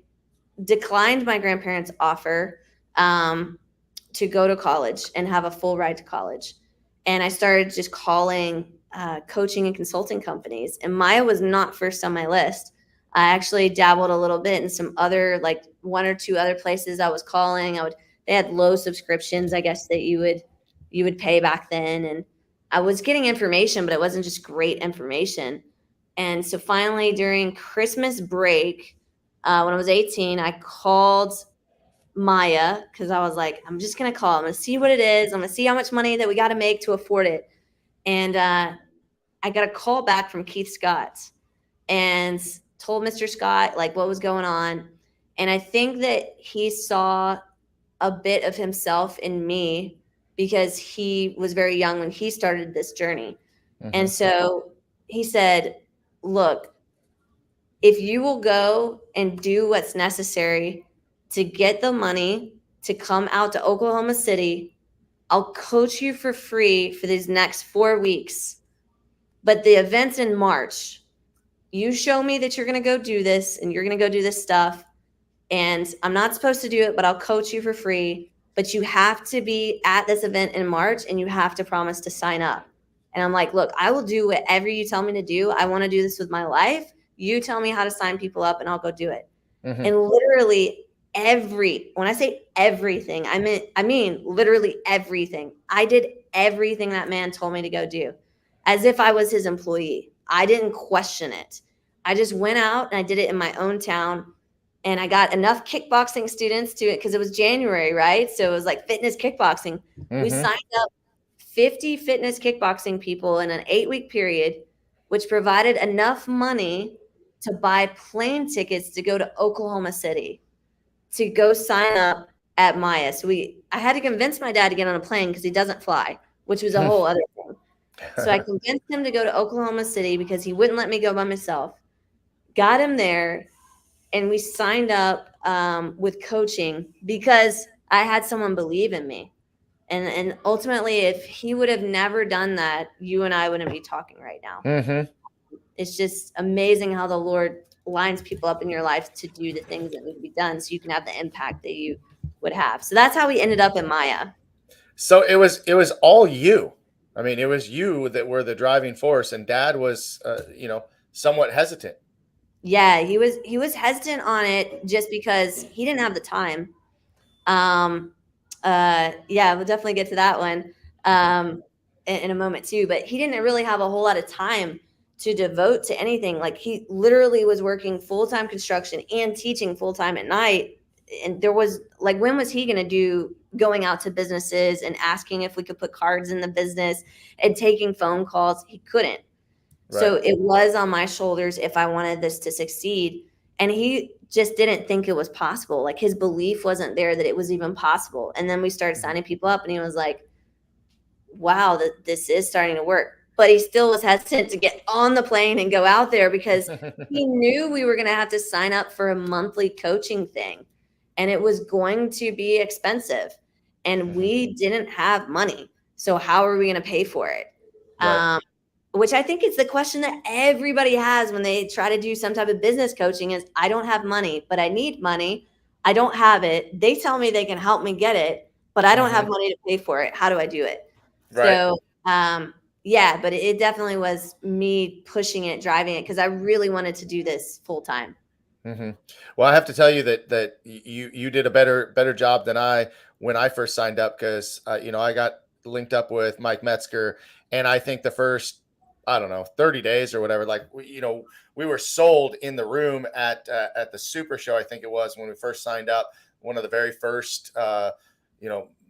declined my grandparents' offer to go to college and have a full ride to college. And I started just calling coaching and consulting companies. And Maya was not first on my list. I actually dabbled a little bit in some other, like one or two other places I was calling. They had low subscriptions, I guess, that you would pay back then. And I was getting information, but it wasn't just great information. And so finally, during Christmas break, when I was 18, I called Maya, because I was like, I'm just going to call. I'm going to see what it is. I'm going to see how much money that we got to make to afford it. And I got a call back from Keith Scott and told Mr. Scott like what was going on. And I think that he saw a bit of himself in me, because he was very young when he started this journey. Mm-hmm. And so he said, look, if you will go and do what's necessary to get the money to come out to Oklahoma City, I'll coach you for free for these next 4 weeks. But the event's in March. You show me that you're going to go do this and you're going to go do this stuff. And I'm not supposed to do it, but I'll coach you for free. But you have to be at this event in March and you have to promise to sign up. And I'm like, look, I will do whatever you tell me to do. I want to do this with my life. You tell me how to sign people up and I'll go do it. Mm-hmm. And literally when I say everything, I mean literally everything. I did everything that man told me to go do, as if I was his employee. I didn't question it. I just went out and I did it in my own town. And I got enough kickboxing students to it, because it was January, right? So it was like fitness kickboxing. Mm-hmm. We signed up 50 fitness kickboxing people in an 8-week period, which provided enough money to buy plane tickets to go to Oklahoma City to go sign up at Maya. So I had to convince my dad to get on a plane, because he doesn't fly, which was a whole other thing. So I convinced him to go to Oklahoma City because he wouldn't let me go by myself. Got him there. And we signed up with coaching because I had someone believe in me. And ultimately, if he would have never done that, you and I wouldn't be talking right now. Mm-hmm. It's just amazing how the Lord lines people up in your life to do the things that need to be done so you can have the impact that you would have. So that's how we ended up in Maya. So it was all you. I mean, it was you that were the driving force, and Dad was, somewhat hesitant. Yeah, he was hesitant on it just because he didn't have the time. Yeah, we'll definitely get to that one in a moment too. But he didn't really have a whole lot of time to devote to anything. Like, he literally was working full-time construction and teaching full-time at night. And there was like, when was he going to do going out to businesses and asking if we could put cards in the business and taking phone calls? He couldn't. Right. So it was on my shoulders if I wanted this to succeed. And he just didn't think it was possible. Like, his belief wasn't there that it was even possible. And then we started signing people up and he was like, wow, this is starting to work. But he still was hesitant to get on the plane and go out there because he knew we were going to have to sign up for a monthly coaching thing. And it was going to be expensive. And we didn't have money. So how are we going to pay for it? Right. Which I think is the question that everybody has when they try to do some type of business coaching is, I don't have money, but I need money. I don't have it. They tell me they can help me get it, but I don't have money to pay for it. How do I do it? Right. So, yeah, but it definitely was me pushing it, driving it, because I really wanted to do this full time. Mm-hmm. Well, I have to tell you that you did a better job than I when I first signed up, because I got linked up with Mike Metzger, and I think the first 30 days or whatever, like, we were sold in the room at the Super Show. I think it was when we first signed up, one of the very first,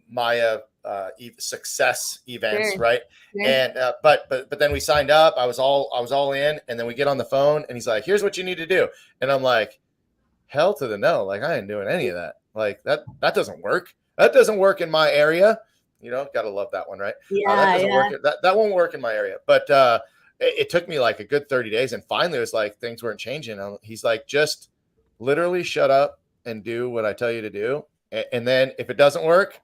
Maya success events. Sure. Right. Sure. And, but then we signed up, I was all in, and then we get on the phone and he's like, here's what you need to do. And I'm like, hell to the no. Like, I ain't doing any of that. Like, that doesn't work. That doesn't work in my area. Gotta love that one, right? That Yeah, doesn't yeah, work. That won't work in my area. But it took me like a good 30 days. And finally it was like, things weren't changing. He's like, just literally shut up and do what I tell you to do. And then if it doesn't work,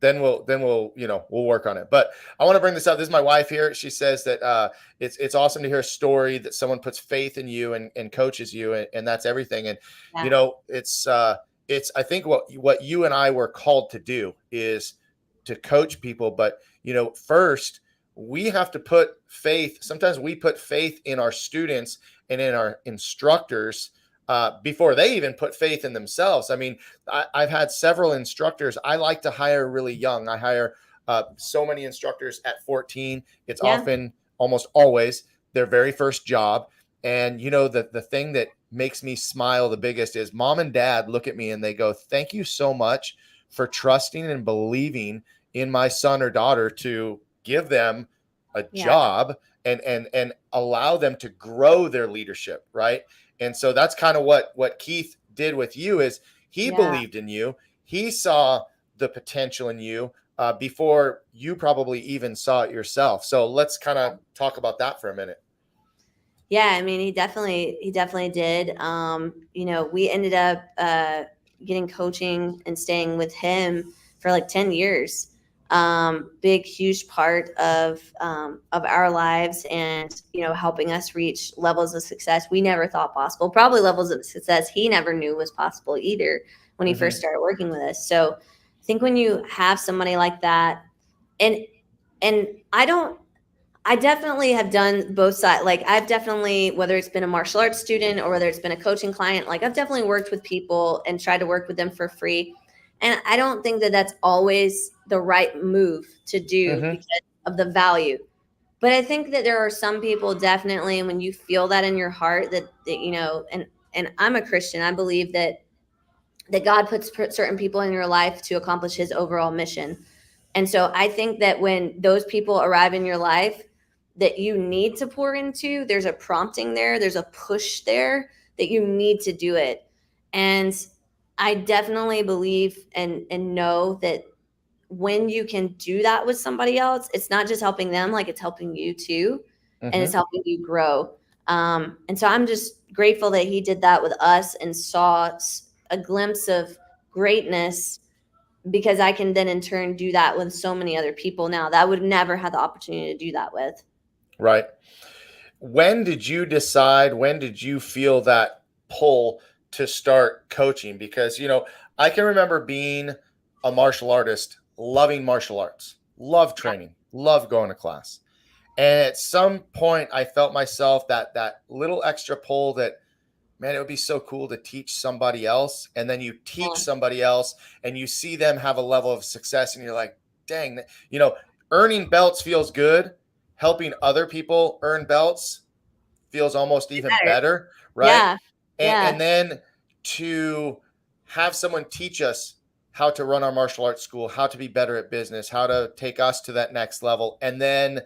then we'll we'll work on it. But I want to bring this up. This is my wife here. She says that it's awesome to hear a story that someone puts faith in you and coaches you, and that's everything. And yeah, it's I think what you and I were called to do is to coach people. But first we have to put faith. Sometimes we put faith in our students and in our instructors before they even put faith in themselves. I mean, I've had several instructors. I like to hire really young. I hire so many instructors at 14. It's yeah, often, almost always, their very first job. And the thing that makes me smile the biggest is mom and dad look at me and they go, "Thank you so much for trusting and believing in my son or daughter to give them a yeah, job and allow them to grow their leadership," right? And so that's kind of what Keith did with you. Is he yeah. believed in you. He saw the potential in you before you probably even saw it yourself. So let's kind of talk about that for a minute. Yeah, I mean, he definitely did. We ended up getting coaching and staying with him for like 10 years. Big, huge part of our lives, and helping us reach levels of success we never thought possible. Probably levels of success he never knew was possible either when he first started working with us. So I think when you have somebody like that, and and I definitely have done both sides. Like I've definitely, whether it's been a martial arts student or whether it's been a coaching client, like I've definitely worked with people and tried to work with them for free. And I don't think that that's always the right move to do Mm-hmm. because of the value. But I think that there are some people definitely, and when you feel that in your heart that and I'm a Christian, I believe that God puts certain people in your life to accomplish his overall mission. And so I think that when those people arrive in your life that you need to pour into, there's a prompting there, there's a push there that you need to do it. And I definitely believe and know that when you can do that with somebody else, it's not just helping them, like it's helping you too, and it's Mm-hmm. helping you grow. And so I'm just grateful that he did that with us and saw a glimpse of greatness, because I can then in turn do that with so many other people now that I would never have the opportunity to do that with. Right. When did you decide? When did you feel that pull to start coaching? Because, I can remember being a martial artist, loving martial arts, love training, love going to class. And at some point I felt myself that little extra pull that, man, it would be so cool to teach somebody else. And then you teach Yeah, somebody else and you see them have a level of success and you're like, dang, earning belts feels good. Helping other people earn belts feels almost even better. better, right? Yeah, And yeah, then to have someone teach us how to run our martial arts school, how to be better at business, how to take us to that next level, and then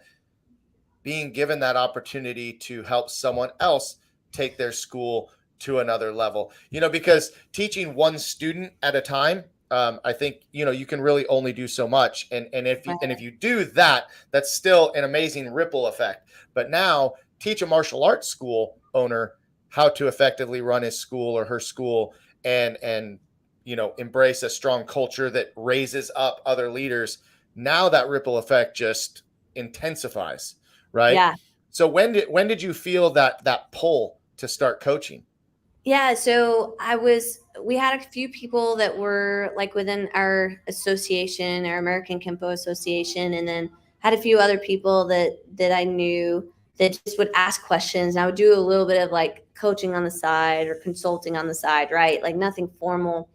being given that opportunity to help someone else take their school to another level. Because teaching one student at a time, I think you can really only do so much, and if you do that, that's still an amazing ripple effect. But now teach a martial arts school owner how to effectively run his school or her school, and embrace a strong culture that raises up other leaders. Now that ripple effect just intensifies, right? yeah. So when did you feel that pull to start coaching? Yeah, so we had a few people that were like within our association, our American Kempo Association, and then had a few other people that I knew that just would ask questions. And I would do a little bit of like coaching on the side or consulting on the side, right? Like nothing formal.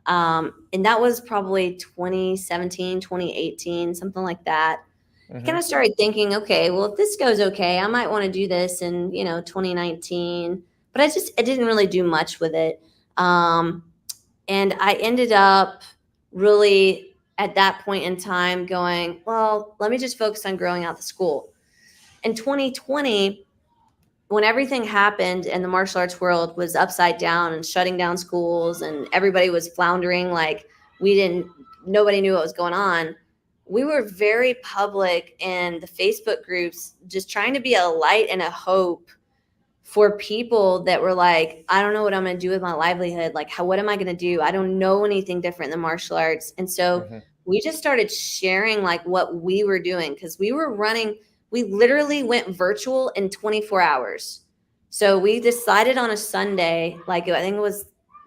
And that was probably 2017, 2018, something like that. I kind Mm-hmm. of started thinking, okay, well, if this goes okay, I might want to do this in, 2019. But I didn't really do much with it. And I ended up really at that point in time going, well, let me just focus on growing out the school. In 2020, when everything happened and the martial arts world was upside down and shutting down schools and everybody was floundering, like we didn't nobody knew what was going on. We were very public in the Facebook groups, just trying to be a light and a hope for people that were like, I don't know what I'm going to do with my livelihood. Like, what am I going to do? I don't know anything different than martial arts. And so we just started sharing like what we were doing, because we literally went virtual in 24 hours. So we decided on a Sunday, like I think it was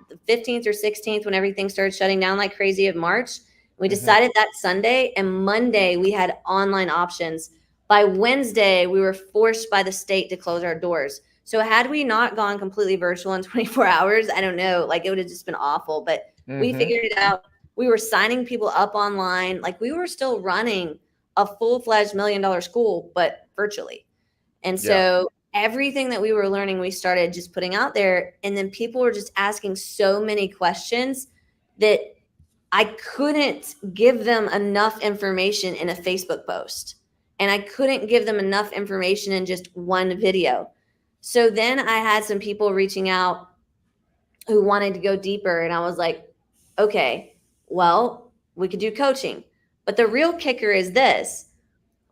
the 15th or 16th, when everything started shutting down like crazy of March. We decided that Sunday, and Monday we had online options. By Wednesday, we were forced by the state to close our doors. So had we not gone completely virtual in 24 hours, I don't know, like it would have just been awful, but we figured it out. We were signing people up online. Like we were still running a full-fledged $1 million school, but virtually. And so everything that we were learning, we started just putting out there. And then people were just asking so many questions that I couldn't give them enough information in a Facebook post. And I couldn't give them enough information in just one video. So then I had some people reaching out who wanted to go deeper. And I was like, okay, well, we could do coaching. But the real kicker is this.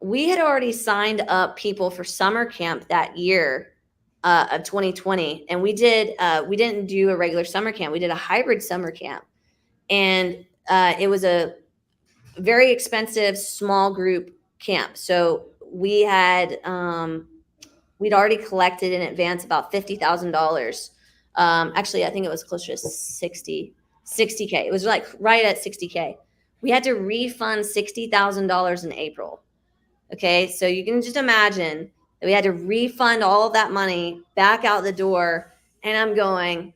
We had already signed up people for summer camp that year of 2020. And we didn't do a regular summer camp. We did a hybrid summer camp. And it was a very expensive small group camp. So we had, we'd already collected in advance about $50,000. Actually, I think it was closer to 60K. It was like right at 60K. We had to refund $60,000 in April. Okay. So you can just imagine that we had to refund all of that money back out the door. And I'm going,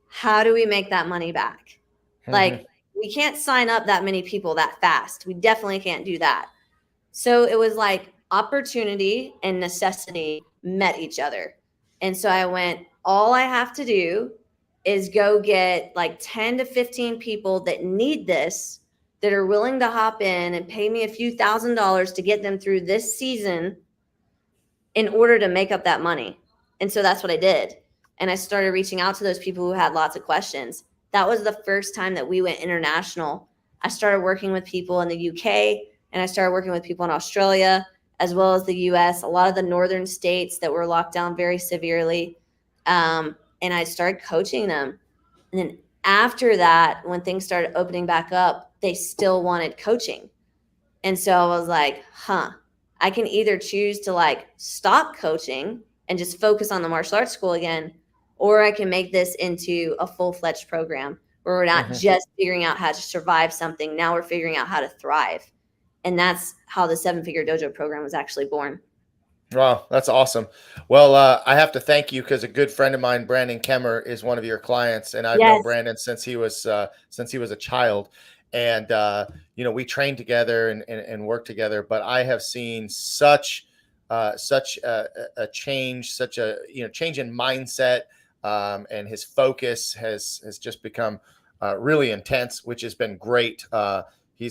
how do we make that money back? Like, we can't sign up that many people that fast. We definitely can't do that. So it was like opportunity and necessity met each other. And so I went, all I have to do is go get like 10 to 15 people that need this, that are willing to hop in and pay me a few $1,000s to get them through this season in order to make up that money. And so that's what I did. And I started reaching out to those people who had lots of questions. That was the first time that we went international. I started working with people in the UK, and I started working with people in Australia, as well as the US, a lot of the northern states that were locked down very severely. And I started coaching them. And then after that, when things started opening back up, they still wanted coaching. And so I was like, I can either choose to like stop coaching and just focus on the martial arts school again, or I can make this into a full-fledged program where we're not just figuring out how to survive something. Now we're figuring out how to thrive. And that's how the 7-Figure Dojo program was actually born. Wow, that's awesome. Well, I have to thank you because a good friend of mine, Brandon Kemmer, is one of your clients, and I've known Brandon since he was a child, and we trained together and worked together. But I have seen such a change, such a change in mindset, and his focus has just become really intense, which has been great. He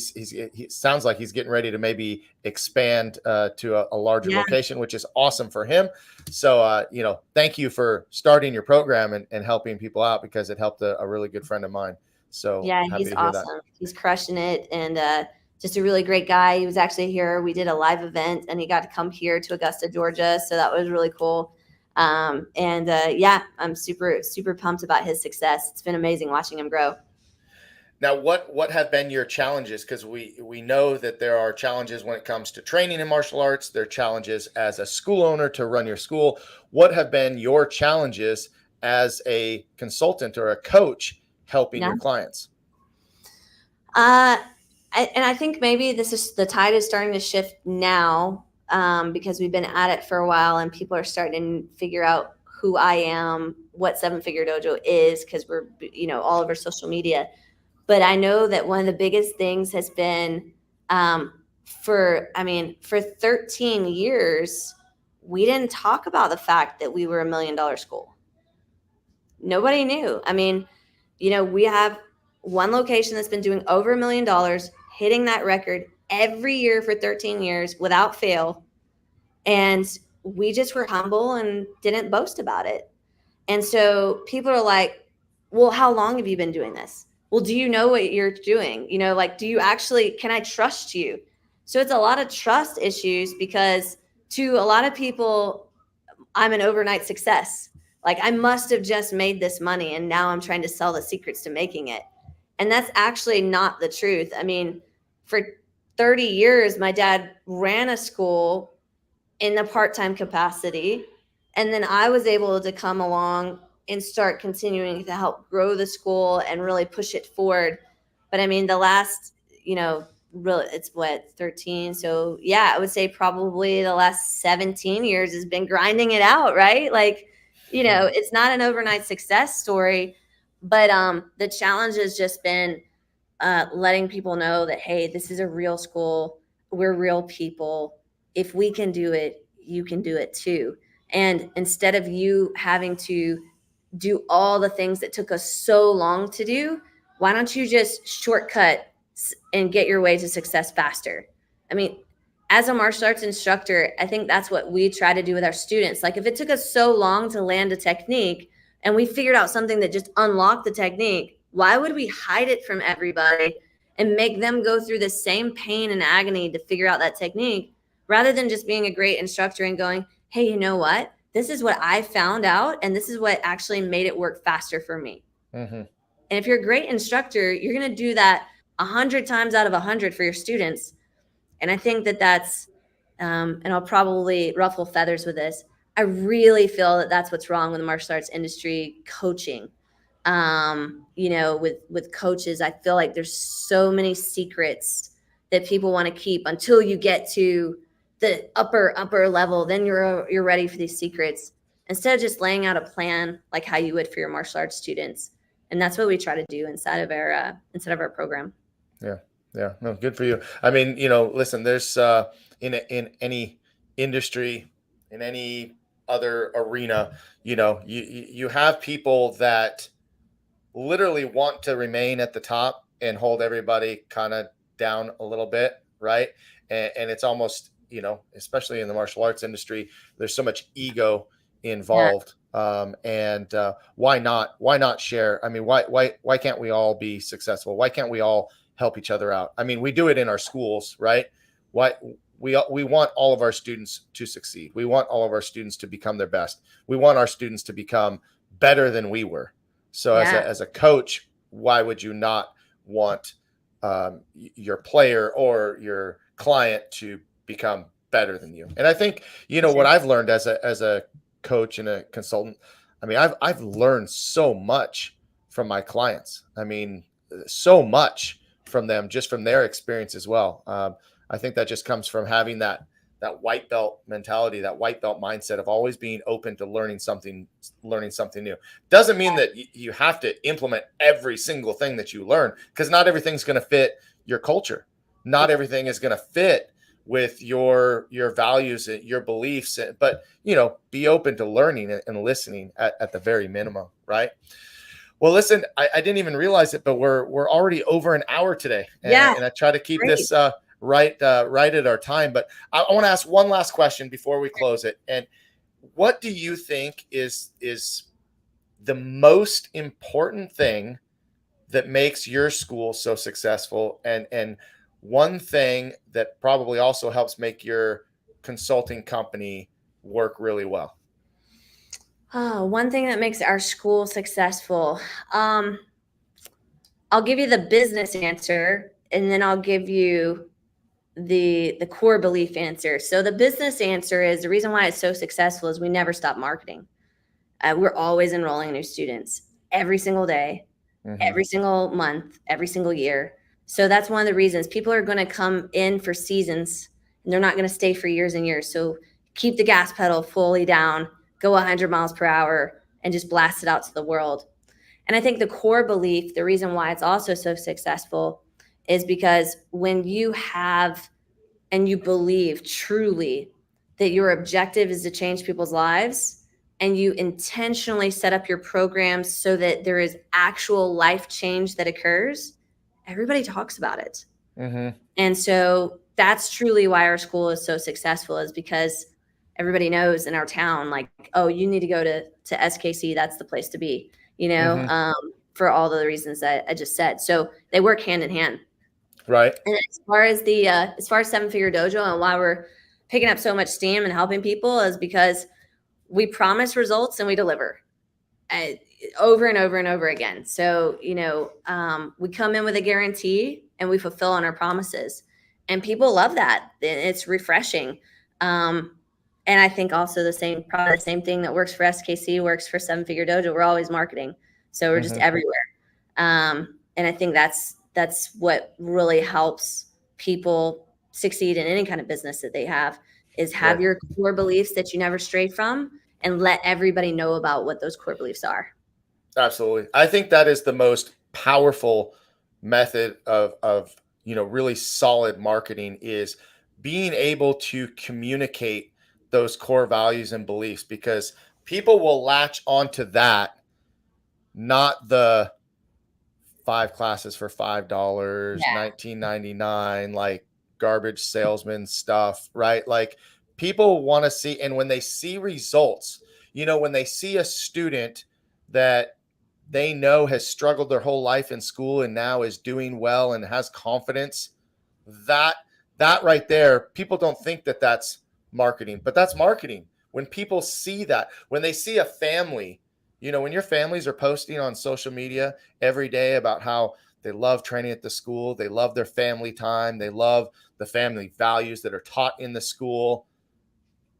sounds like he's getting ready to maybe expand to a larger location, which is awesome for him. So, thank you for starting your program and helping people out, because it helped a really good friend of mine. So yeah, he's awesome. He's crushing it. And just a really great guy. He was actually here. We did a live event and he got to come here to Augusta, Georgia. So that was really cool. I'm super, super pumped about his success. It's been amazing watching him grow. Now, what have been your challenges? Because we know that there are challenges when it comes to training in martial arts. There are challenges as a school owner to run your school. What have been your challenges as a consultant or a coach helping your clients? I think maybe the tide is starting to shift now, because we've been at it for a while and people are starting to figure out who I am, what 7-Figure Dojo is, because we're all over social media. But I know that one of the biggest things has been for 13 years, we didn't talk about the fact that we were $1 million school. Nobody knew. We have one location that's been doing over $1 million, hitting that record every year for 13 years without fail. And we just were humble and didn't boast about it. And so people are like, well, how long have you been doing this? well, do you know what you're doing? Like, can I trust you? So it's a lot of trust issues, because to a lot of people, I'm an overnight success. Like, I must have just made this money and now I'm trying to sell the secrets to making it. And that's actually not the truth. I mean, for 30 years, my dad ran a school in a part-time capacity. And then I was able to come along and start continuing to help grow the school and really push it forward. But I mean, the last, really, it's what, 13. So yeah, I would say probably the last 17 years has been grinding it out, right? Like, it's not an overnight success story, but the challenge has just been letting people know that, hey, this is a real school. We're real people. If we can do it, you can do it too. And instead of you having to do all the things that took us so long to do, why don't you just shortcut and get your way to success faster? I mean, as a martial arts instructor, I think that's what we try to do with our students. Like, if it took us so long to land a technique and we figured out something that just unlocked the technique, why would we hide it from everybody and make them go through the same pain and agony to figure out that technique, rather than just being a great instructor and going, hey, you know what? This is what I found out, and this is what actually made it work faster for me. Mm-hmm. And if you're a great instructor, you're going to do that 100 times out of 100 for your students. And I think that and I'll probably ruffle feathers with this, I really feel that that's what's wrong with the martial arts industry coaching. With coaches, I feel like there's so many secrets that people want to keep until you get to the upper level. Then you're ready for these secrets, instead of just laying out a plan like how you would for your martial arts students. And that's what we try to do inside of our program. Yeah, no, good for you. I mean, listen, there's in any industry, in any other arena, you have people that literally want to remain at the top and hold everybody kind of down a little bit, right? And it's almost, especially in the martial arts industry, there's so much ego involved. And why not share? I mean, why can't we all be successful? Why can't we all help each other out? I mean, we do it in our schools, right? Why we want all of our students to succeed. We want all of our students to become their best. We want our students to become better than we were. So as a coach, why would you not want your player or your client to become better than you? And I think, what I've learned as a coach and a consultant, I mean, I've learned so much from my clients. I mean, so much from them, just from their experience as well. I think that just comes from having that white belt mentality, that white belt mindset of always being open to learning something new. Doesn't mean that you have to implement every single thing that you learn, because not everything's going to fit your culture. Not everything is going to fit with your values, your beliefs, but be open to learning and listening at the very minimum, right? Well, listen, I didn't even realize it, but we're already over an hour today, and I try to keep this right at our time. But I want to ask one last question before we close it. And what do you think is the most important thing that makes your school so successful, and one thing that probably also helps make your consulting company work really well? Oh, one thing that makes our school successful. I'll give you the business answer, and then I'll give you the core belief answer. So the business answer is, the reason why it's so successful is we never stop marketing. We're always enrolling new students every single day, every single month, every single year. So that's one of the reasons people are going to come in for seasons, and they're not going to stay for years and years. So keep the gas pedal fully down, go 100 miles per hour, and just blast it out to the world. And I think the core belief, the reason why it's also so successful, is because when you have and you believe truly that your objective is to change people's lives, and you intentionally set up your programs so that there is actual life change that occurs, everybody talks about it. And so that's truly why our school is so successful, is because everybody knows in our town, like, oh, you need to go to SKC. That's the place to be, for all the reasons that I just said. So they work hand in hand. Right. And as far as Seven Figure Dojo and why we're picking up so much steam and helping people is because we promise results and we deliver over and over and over again. So, we come in with a guarantee and we fulfill on our promises, and people love that. It's refreshing. And I think also probably the same thing that works for SKC works for Seven Figure Dojo. We're always marketing. So we're just everywhere. And I think that's what really helps people succeed in any kind of business that they have, is have your core beliefs that you never stray from and let everybody know about what those core beliefs are. Absolutely. I think that is the most powerful method of really solid marketing, is being able to communicate those core values and beliefs, because people will latch onto that, not the 5 classes for $5, $19.99, like garbage salesman stuff, right? Like, people want to see, and when they see results, when they see a student that they know has struggled their whole life in school and now is doing well and has confidence, that right there, people don't think that that's marketing, but that's marketing. When people see that, when they see a family, when your families are posting on social media every day about how they love training at the school, they love their family time, they love the family values that are taught in the school,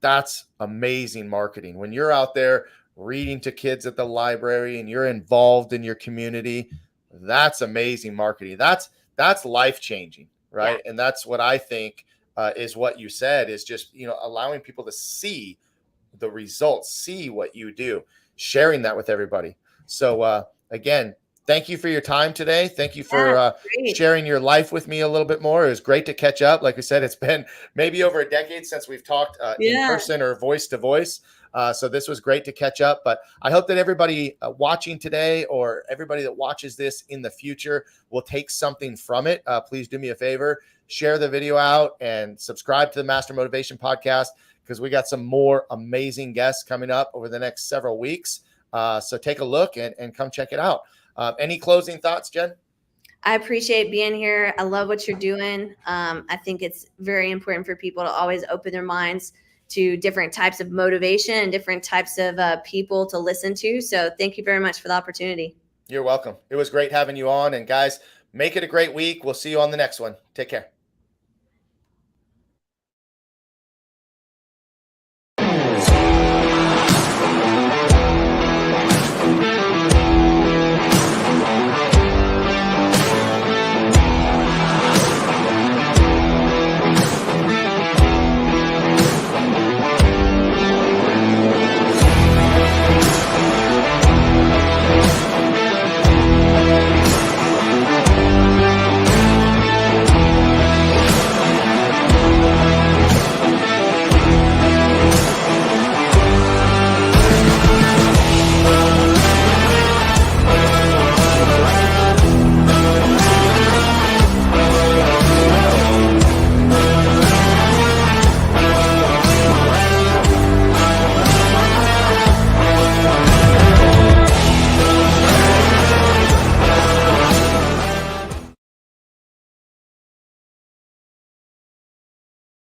that's amazing marketing. When you're out there reading to kids at the library and you're involved in your community, that's amazing marketing. That's life-changing, right? Yeah. And that's what I think is what you said, is just, allowing people to see the results, see what you do, sharing that with everybody. So again, thank you for your time today. Thank you for sharing your life with me a little bit more. It was great to catch up. Like I said, it's been maybe over a decade since we've talked in person or voice to voice. So this was great to catch up. But I hope that everybody watching today, or everybody that watches this in the future, will take something from it. Please do me a favor, share the video out and subscribe to the Master Motivation Podcast, because we got some more amazing guests coming up over the next several weeks. So take a look and come check it out. Any closing thoughts, Jen? I appreciate being here. I love what you're doing. I think it's very important for people to always open their minds to different types of motivation and different types of people to listen to. So thank you very much for the opportunity. You're welcome. It was great having you on. And guys, make it a great week. We'll see you on the next one. Take care.